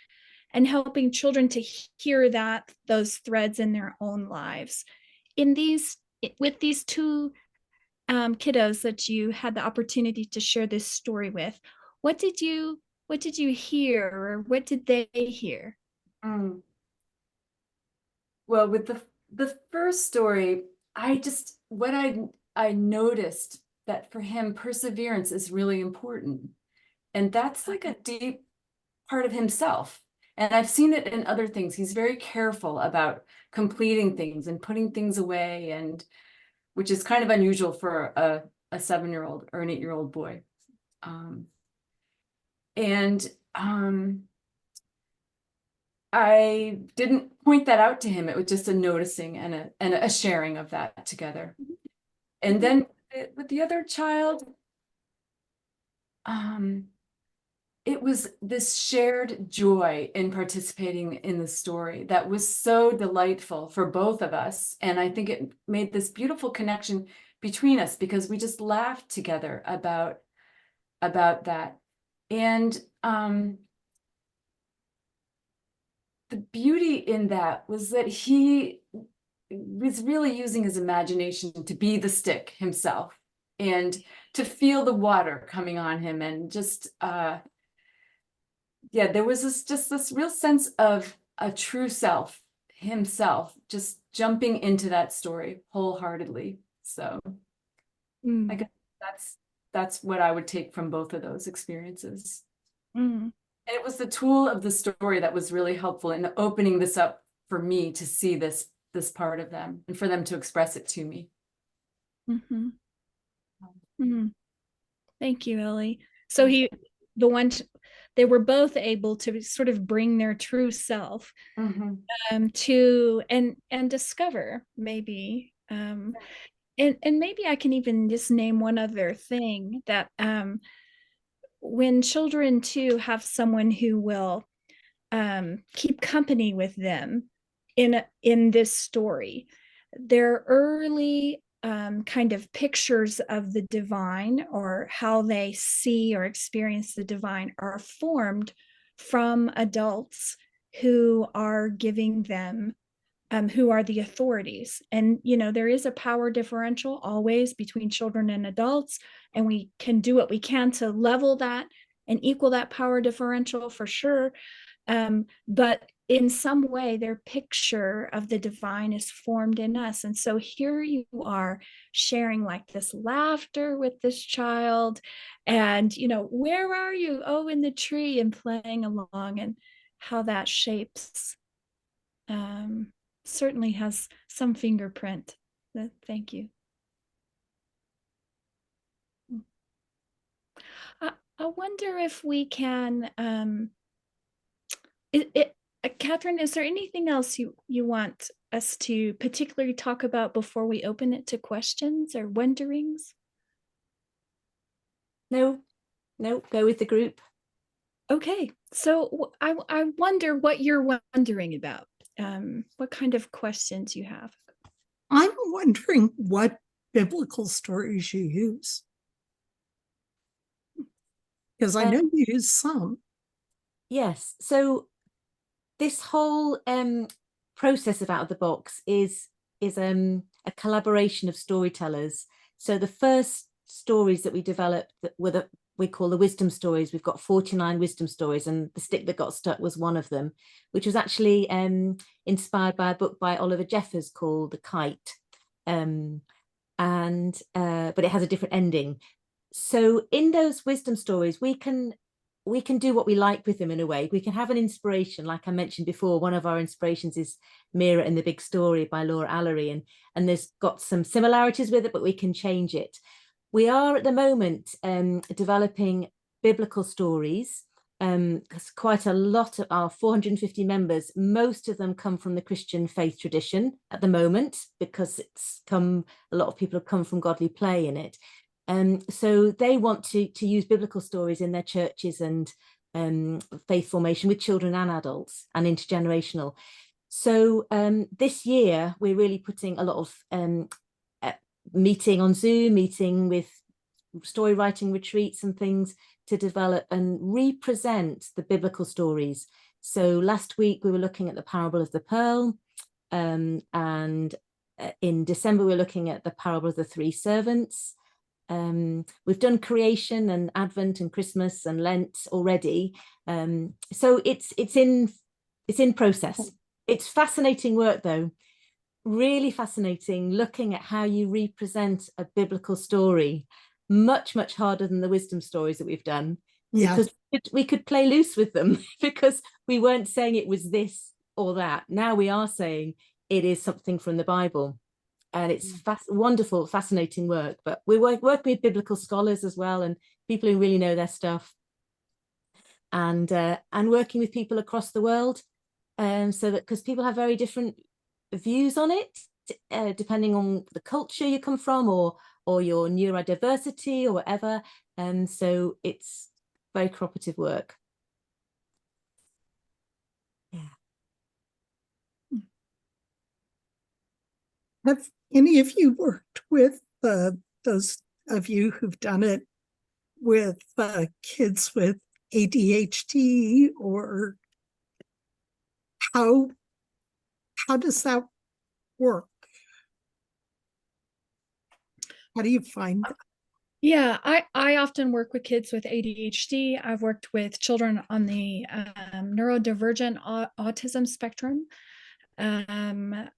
and helping children to hear those threads in their own lives. With these 2 kiddos that you had the opportunity to share this story with, what did you hear, or what did they hear? Well, with the first story, I just what I noticed that for him, perseverance is really important. And that's like a deep part of himself. And I've seen it in other things. He's very careful about completing things and putting things away, and which is kind of unusual for a 7-year-old or an 8-year-old boy. I didn't point that out to him. It was just a noticing and a sharing of that together. And then with the other child, it was this shared joy in participating in the story that was so delightful for both of us. And I think it made this beautiful connection between us because we just laughed together about that. And the beauty in that was that he was really using his imagination to be the stick himself and to feel the water coming on him, and just yeah, there was this real sense of a true self, himself, just jumping into that story wholeheartedly. So I guess that's what I would take from both of those experiences. And it was the tool of the story that was really helpful in opening this up for me to see this part of them and for them to express it to me. Thank you, Ellie. So they were both able to sort of bring their true self to and discover maybe and maybe I can even just name one other thing that when children too have someone who will keep company with them in this story, their early kind of pictures of the divine or how they see or experience the divine are formed from adults who are giving them who are the authorities. And there is a power differential always between children and adults, and we can do what we can to level that and equal that power differential for sure. But in some way, their picture of the divine is formed in us. And so here you are sharing like this laughter with this child, and, where are you? Oh, in the tree, and playing along, and how that shapes certainly has some fingerprint. Thank you. I wonder if we can Kathryn, is there anything else you want us to particularly talk about before we open it to questions or wonderings? No, go with the group. Okay, so I wonder what you're wondering about. What kind of questions you have? I'm wondering what biblical stories you use, because I know you use some. Yes, so this whole process of Out of the Box is a collaboration of storytellers. So the first stories that we developed that were we call the wisdom stories. We've got 49 wisdom stories, and The Stick That Got Stuck was one of them, which was actually inspired by a book by Oliver Jeffers called The Kite. But it has a different ending. So in those wisdom stories, we can do what we like with them in a way. We can have an inspiration, like I mentioned before. One of our inspirations is Mira and the Big Story by Laura Allery, and there's got some similarities with it, but we can change it. We are at the moment developing biblical stories, because quite a lot of our 450 members, most of them come from the Christian faith tradition at the moment, because a lot of people have come from Godly Play in it. So they want to use biblical stories in their churches and faith formation with children and adults, and intergenerational. So this year we're really putting a lot of meeting on Zoom, meeting with story writing retreats and things to develop and represent the biblical stories. So last week we were looking at the parable of the pearl, and in December we're looking at the parable of the three servants. We've done creation and Advent and Christmas and Lent already. So it's in process. It's fascinating work though. really fascinating looking at how you represent a biblical story, much harder than the wisdom stories that we've done, because we could play loose with them because we weren't saying it was this or that. Now we are saying it is something from the Bible, and it's wonderful, fascinating work. But we work with biblical scholars as well, and people who really know their stuff, and working with people across the world, so that, because people have very different views on it, depending on the culture you come from, or your neurodiversity or whatever, and so it's very cooperative work. Have any of you worked with those of you who've done it with kids with ADHD, or how does that work? How do you find that? Yeah, I often work with kids with ADHD. I've worked with children on the neurodivergent autism spectrum, and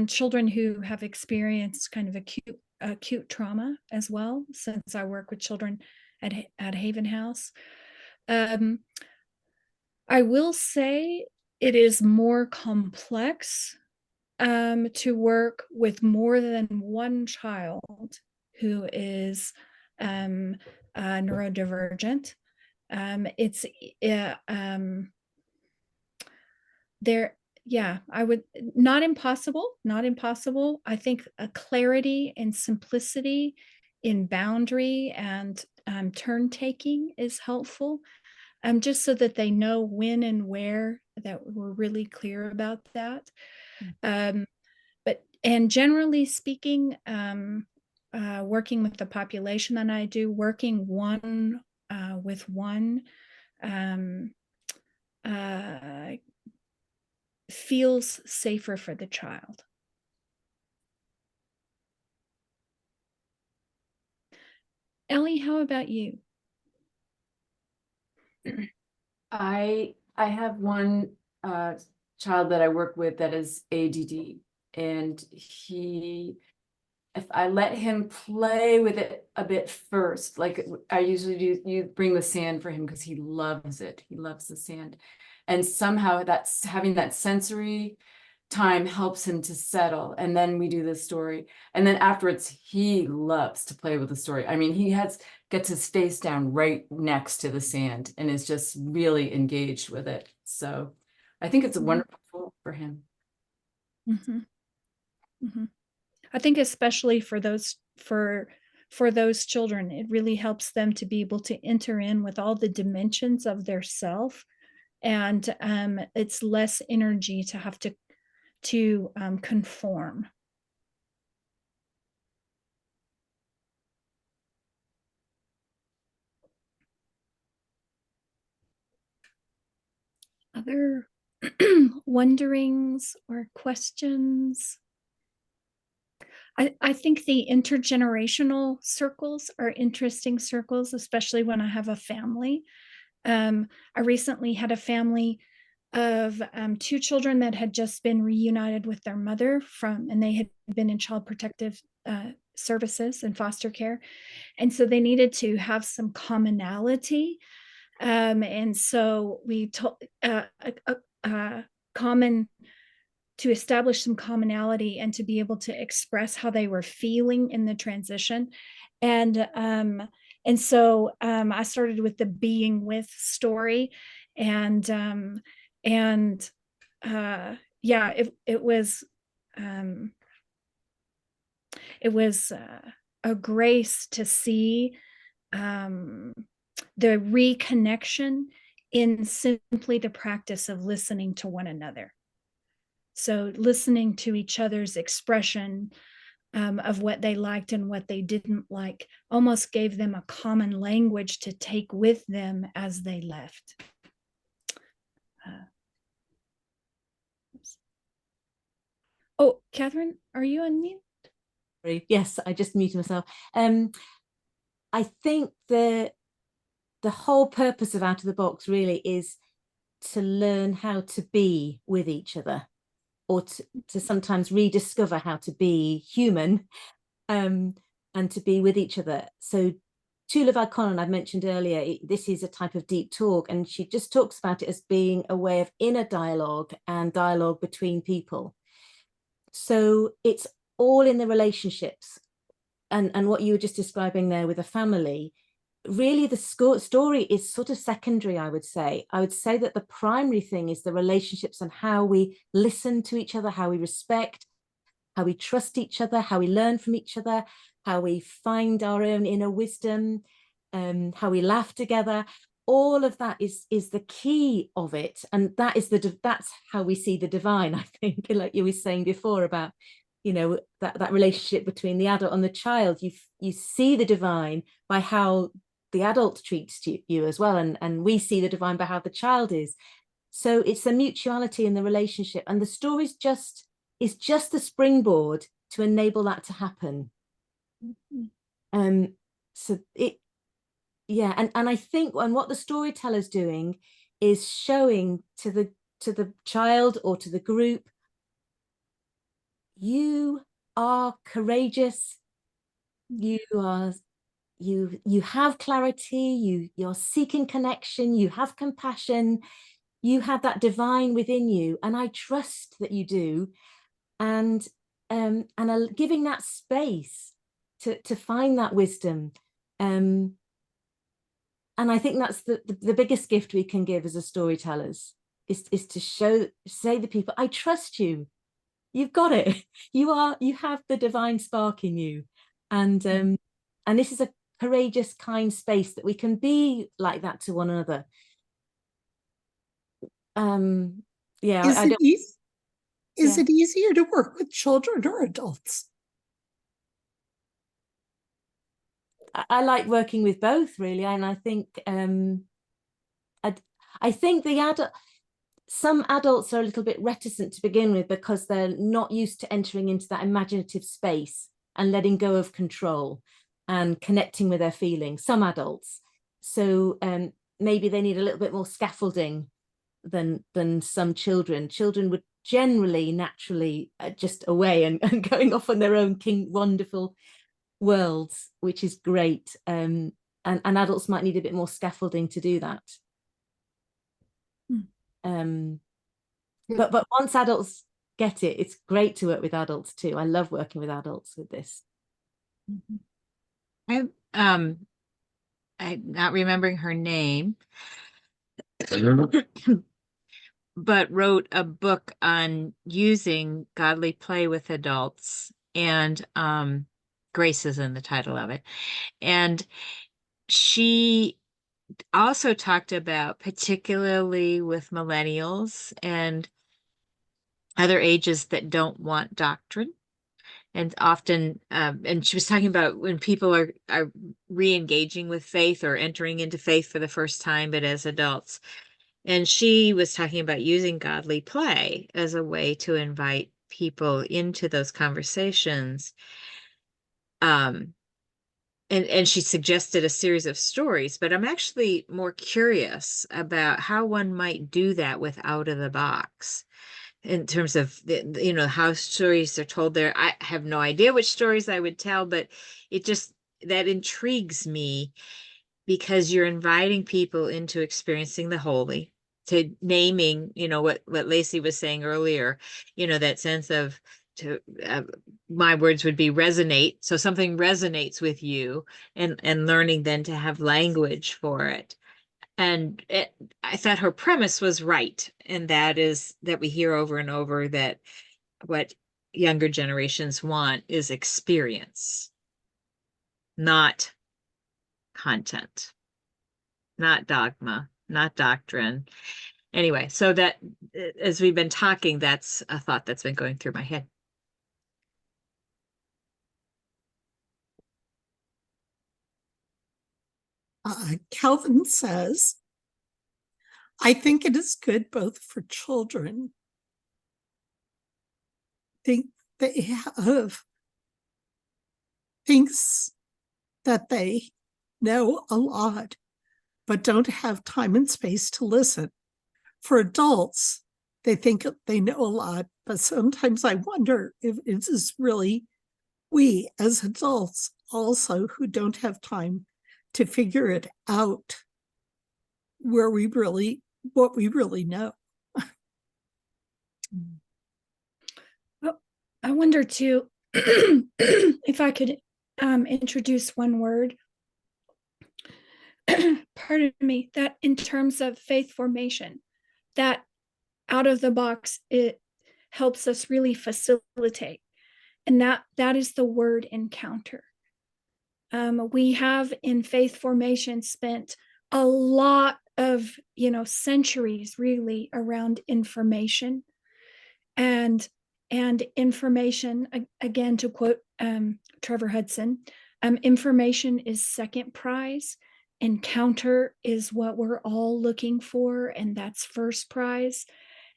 children who have experienced kind of acute trauma as well, since I work with children at Haven House. I will say it is more complex to work with more than one child who is neurodivergent. It's I would, not impossible. I think a clarity and simplicity in boundary and turn taking is helpful, just so that they know when and where, that we're really clear about that. And generally speaking, working with the population that I do, working one with one feels safer for the child. Ellie, how about you? I have one child that I work with that is ADD, and if I let him play with it a bit first, like I usually do, you bring the sand for him because he loves it. He loves the sand. And somehow that's having that sensory time helps him to settle. And then we do the story. And then afterwards, he loves to play with the story. I mean, he gets his face down right next to the sand and is just really engaged with it. So I think it's a wonderful tool for him. Mm-hmm. Mm-hmm. I think especially for those children, it really helps them to be able to enter in with all the dimensions of their self, and it's less energy to have to conform. Other wonderings or questions? I think the intergenerational circles are interesting circles, especially when I have a family. I recently had a family of 2 children that had just been reunited with their mother and they had been in child protective services and foster care. And so they needed to have some commonality. And so we told to establish some commonality and to be able to express how they were feeling in the transition. And so I started with the being with story, and it was a grace to see the reconnection in simply the practice of listening to one another. So listening to each other's expression of what they liked and what they didn't like almost gave them a common language to take with them as they left. Oh, Kathryn, are you on mute? Yes, I just muted myself. I think the whole purpose of Out of the Box really is to learn how to be with each other. or to sometimes rediscover how to be human, and to be with each other. So Tula Valkonen, I mentioned earlier, this is a type of deep talk, and she just talks about it as being a way of inner dialogue and dialogue between people. So it's all in the relationships, and what you were just describing there with a family. Really, the story is sort of secondary, I would say. I would say that the primary thing is the relationships and how we listen to each other, how we respect, how we trust each other, how we learn from each other, how we find our own inner wisdom, how we laugh together. All of that is the key of it, and that's how we see the divine. I think, like you were saying before about, you know, that relationship between the adult and the child. You see the divine by how the adult treats you as well, and we see the divine by how the child is. So it's a mutuality in the relationship, and the story is just the springboard to enable that to happen. So it, yeah, and I think, and what the storyteller's doing is showing to the child or to the group, you are courageous, you have clarity, you're seeking connection, you have compassion, you have that divine within you, and I trust that you do, and giving that space to find that wisdom. And I think that's the biggest gift we can give as a storytellers, is to say to people, I trust you, you've got it, you have the divine spark in you, and this is a courageous, kind space that we can be like that to one another. Yeah, is it easier to work with children or adults? I like working with both, really, and I think I think some adults are a little bit reticent to begin with because they're not used to entering into that imaginative space and letting go of control and connecting with their feelings. Some adults, so maybe they need a little bit more scaffolding than some children. Children would generally naturally just away and going off on their own wonderful worlds, which is great, and adults might need a bit more scaffolding to do that. But once adults get it, it's great to work with adults too. I love working with adults with this. I'm not remembering her name, but wrote a book on using godly play with adults, and Grace is in the title of it. And she also talked about, particularly with millennials and other ages that don't want doctrine, and often, and she was talking about when people are re-engaging with faith or entering into faith for the first time, but as adults. And she was talking about using godly play as a way to invite people into those conversations. And she suggested a series of stories, but I'm actually more curious about how one might do that with Out of the Box, in terms of how stories are told there. I have no idea which stories I would tell, but that intrigues me, because you're inviting people into experiencing the holy, to naming, what Lacy was saying earlier, that sense of, my words would be resonate. So something resonates with you, and learning then to have language for it. And I thought her premise was right. And that is that we hear over and over that what younger generations want is experience, not content, not dogma, not doctrine. Anyway, so that, as we've been talking, that's a thought that's been going through my head. Calvin says, I think it is good both for children. Think they have thinks that they know a lot, but don't have time and space to listen. For adults, they think they know a lot, but sometimes I wonder if it is really we as adults also who don't have time to figure it out what we really know. Well, I wonder too, if I could introduce one word, pardon me, that in terms of faith formation, that out of the box, it helps us really facilitate. And that is the word encounter. We have in faith formation spent a lot of, centuries really around information and information, again, to quote Trevor Hudson, information is second prize. Encounter is what we're all looking for, and that's first prize.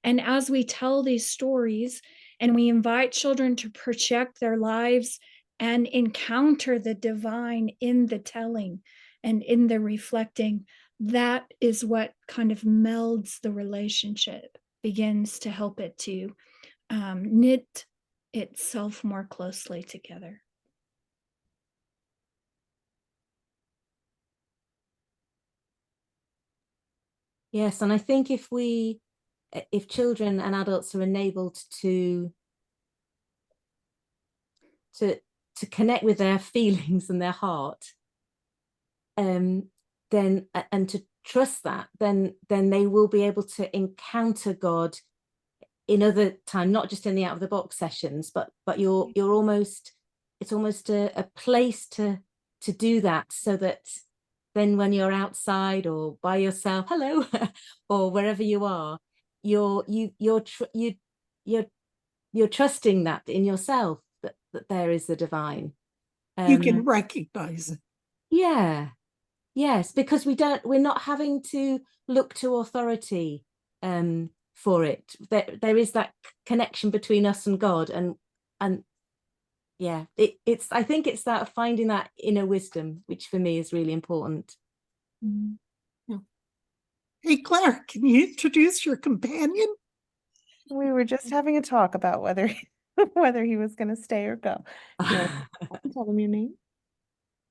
And as we tell these stories and we invite children to project their lives and encounter the divine in the telling and in the reflecting, that is what kind of melds the relationship, begins to help it to knit itself more closely together. Yes, and I think if children and adults are enabled to connect with their feelings and their heart, then and to trust that, then they will be able to encounter God in other time, not just in the out of the box sessions, but you're almost, it's almost a place to do that, so that then when you're outside or by yourself, hello, or wherever you are, you're trusting that in yourself, that there is the divine. You can recognize it. Yeah. Yes, because we're not having to look to authority for it. There is that connection between us and God, and yeah, I think it's that finding that inner wisdom, which for me is really important. Mm. Yeah. Hey, Claire, can you introduce your companion? We were just having a talk about whether he was going to stay or go. You tell him your name.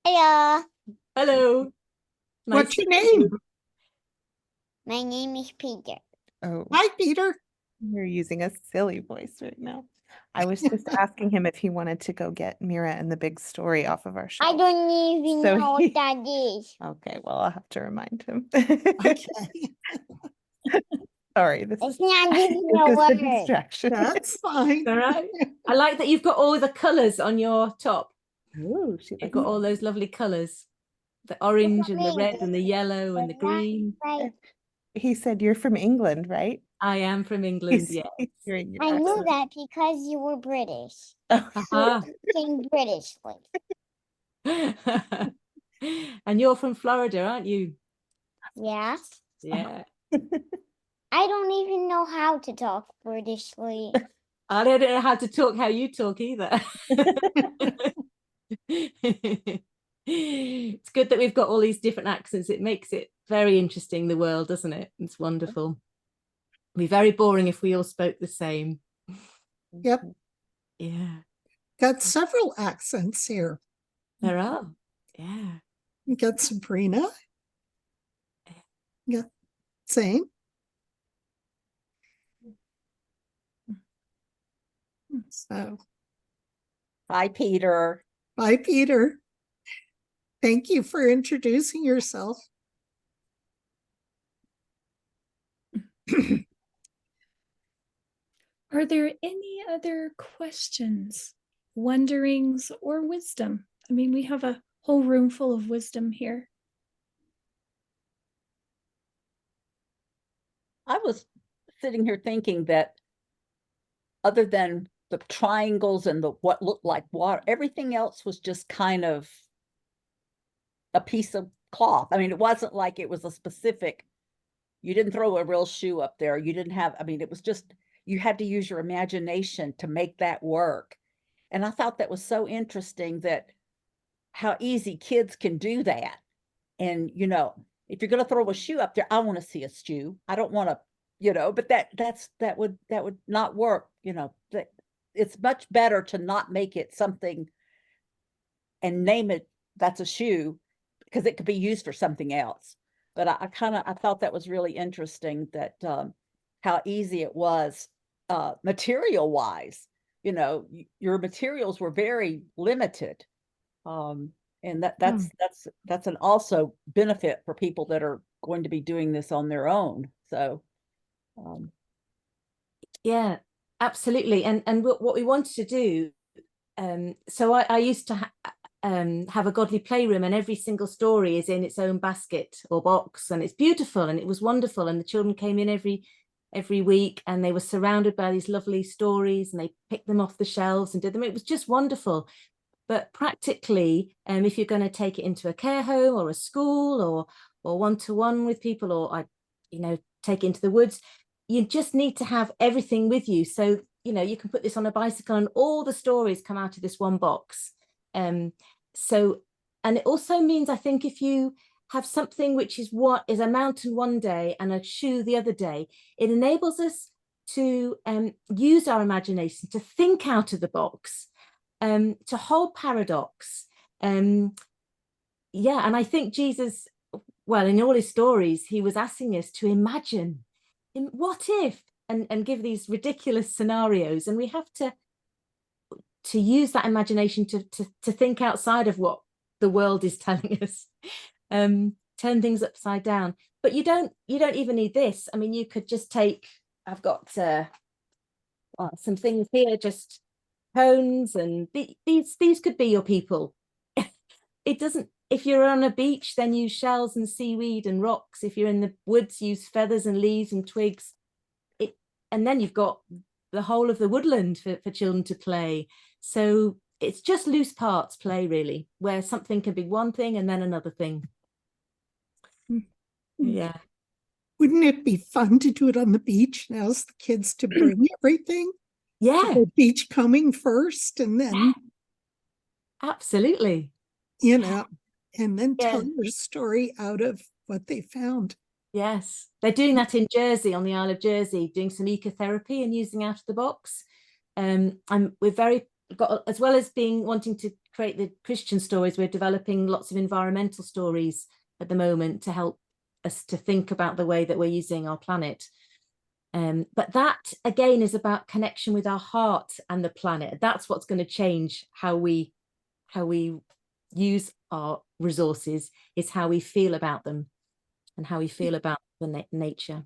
Hello. Hello. What's your name? My name is Peter. Oh, Hi, Peter. you're using a silly voice right now. I was just asking him if he wanted to go get Mira and the Big Story off of our show. I don't even know what that is. Okay, well, I'll have to remind him. Okay. Sorry, this is It's not even a just a word. distraction. That's fine. All right. I like that you've got all the colours on your top. Oh, she You've got all those lovely colours. The orange and the red and the yellow and the green. Right. He said you're from England, right? I am from England, He's- yeah. he's hearing your I knew accent. that because you were British. Uh-huh. Speaking Britishly. And you're from Florida, aren't you? Yeah. Yeah. I don't even know how to talk Britishly. I don't know how to talk how you talk either. It's good that we've got all these different accents. It makes it very interesting, the world, doesn't it? It's wonderful. It'd be very boring if we all spoke the same. Yep. Yeah. Got several accents here. There are. Yeah. You got Sabrina. Yeah. Same. So, Hi, Peter. bye, Peter. Thank you for introducing yourself. Are there any other questions, wonderings, or wisdom? I mean, we have a whole room full of wisdom here. I was sitting here thinking that other than the triangles and the what looked like water, everything else was just kind of a piece of cloth. I mean, it wasn't like it was a specific, you didn't throw a real shoe up there. You didn't have, I mean, it was just, you had to use your imagination to make that work. And I thought that was so interesting, that how easy kids can do that. And, if you're going to throw a shoe up there, I want to see a shoe. I don't want to but that would not work, that it's much better to not make it something and name it, that's a shoe, because it could be used for something else. But I thought that was really interesting, that how easy it was material wise. Your materials were very limited. And that's an also benefit for people that are going to be doing this on their own. So yeah, absolutely. And what we wanted to do, so I used to have a godly playroom, and every single story is in its own basket or box, and it's beautiful and it was wonderful, and the children came in every week and they were surrounded by these lovely stories, and they picked them off the shelves and did them. It was just wonderful. But practically, if you're going to take it into a care home or a school or one-to-one with people, or take it into the woods, you just need to have everything with you. So you can put this on a bicycle and all the stories come out of this one box. And it also means, I think, if you have something which is a mountain one day and a shoe the other day, it enables us to use our imagination, to think out of the box, to hold paradox. And I think Jesus, well, in all his stories, he was asking us to imagine, what if, and give these ridiculous scenarios, and we have to use that imagination to think outside of what the world is telling us, turn things upside down. But you don't even need this. I mean, you could just take, I've got some things here, just cones, and these could be your people. It doesn't, if you're on a beach, then use shells and seaweed and rocks. If you're in the woods, use feathers and leaves and twigs. And then you've got the whole of the woodland for children to play. So it's just loose parts play, really, where something can be one thing and then another thing. Yeah. Wouldn't it be fun to do it on the beach and ask the kids to bring everything? Yeah. So beach combing first, and then absolutely. And then tell your story out of what they found. Yes, they're doing that in Jersey, on the Isle of Jersey, doing some ecotherapy and using out of the box. As well as wanting to create the Christian stories, we're developing lots of environmental stories at the moment to help us to think about the way that we're using our planet. But that again is about connection with our heart and the planet. That's what's going to change how we use our resources, is how we feel about them and how we feel about the nature.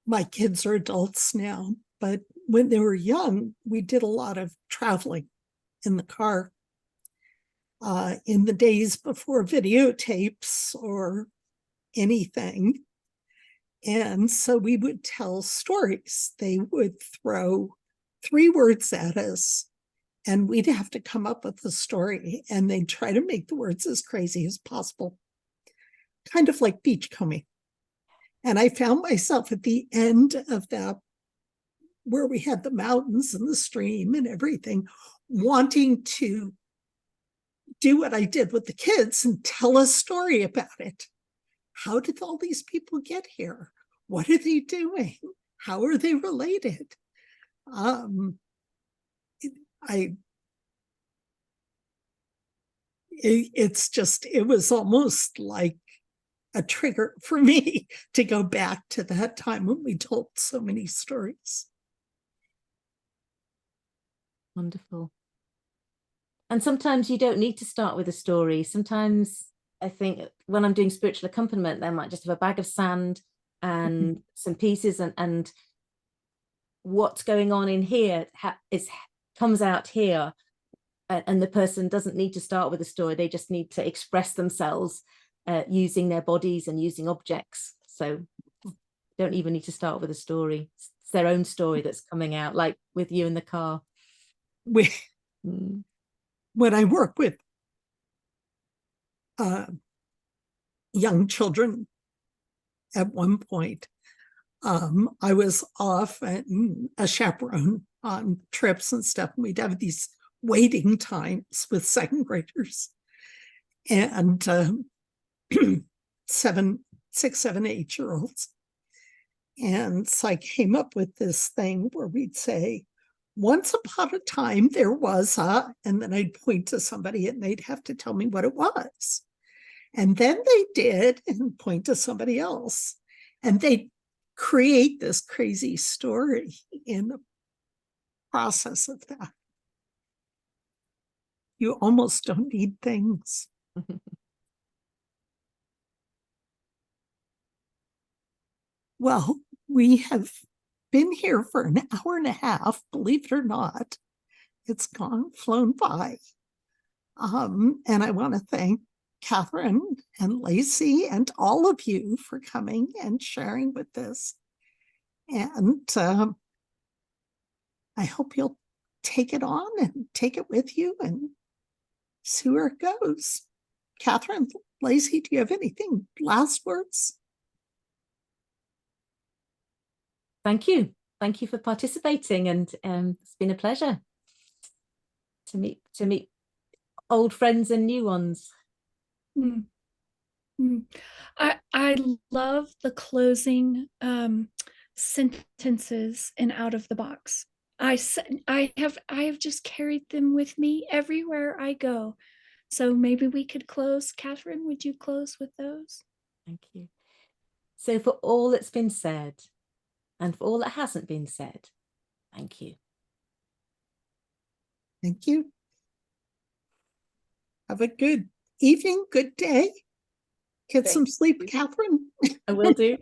My kids are adults now, but when they were young, we did a lot of traveling in the car in the days before videotapes or anything. And so we would tell stories. They would throw 3 words at us, and we'd have to come up with a story, and they'd try to make the words as crazy as possible. Kind of like beachcombing. And I found myself at the end of that, where we had the mountains and the stream and everything, wanting to do what I did with the kids and tell a story about it. How did all these people get here? What are they doing? How are they related? It was almost like a trigger for me to go back to that time when we told so many stories. Wonderful. And sometimes you don't need to start with a story. Sometimes I think when I'm doing spiritual accompaniment, they might just have a bag of sand and some pieces, and what's going on in here comes out here, and the person doesn't need to start with a story. They just need to express themselves using their bodies and using objects. So don't even need to start with a story. It's their own story that's coming out, like with you in the car. When I work with young children, at one point, I was off and a chaperone on trips and stuff, and we'd have these waiting times with 2nd graders, and 6, 7, 8-year-olds. And so I came up with this thing where we'd say, once upon a time there was a, and then I'd point to somebody and they'd have to tell me what it was. And then they did and point to somebody else. And they'd create this crazy story in the process of that. You almost don't need things. Well, we have been here for an hour and a half, believe it or not. It's flown by. And I want to thank Kathryn and Lacy and all of you for coming and sharing with this. And I hope you'll take it on and take it with you and see where it goes. Kathryn, Lacy, do you have anything, last words? Thank you. Thank you for participating, and it's been a pleasure to meet old friends and new ones. I love the closing sentences in Out of the Box. I have just carried them with me everywhere I go. So maybe we could close. Kathryn, would you close with those? Thank you. So for all that's been said and for all that hasn't been said, thank you. Thank you. Have a good evening, good day. Get some sleep, Kathryn. I will do.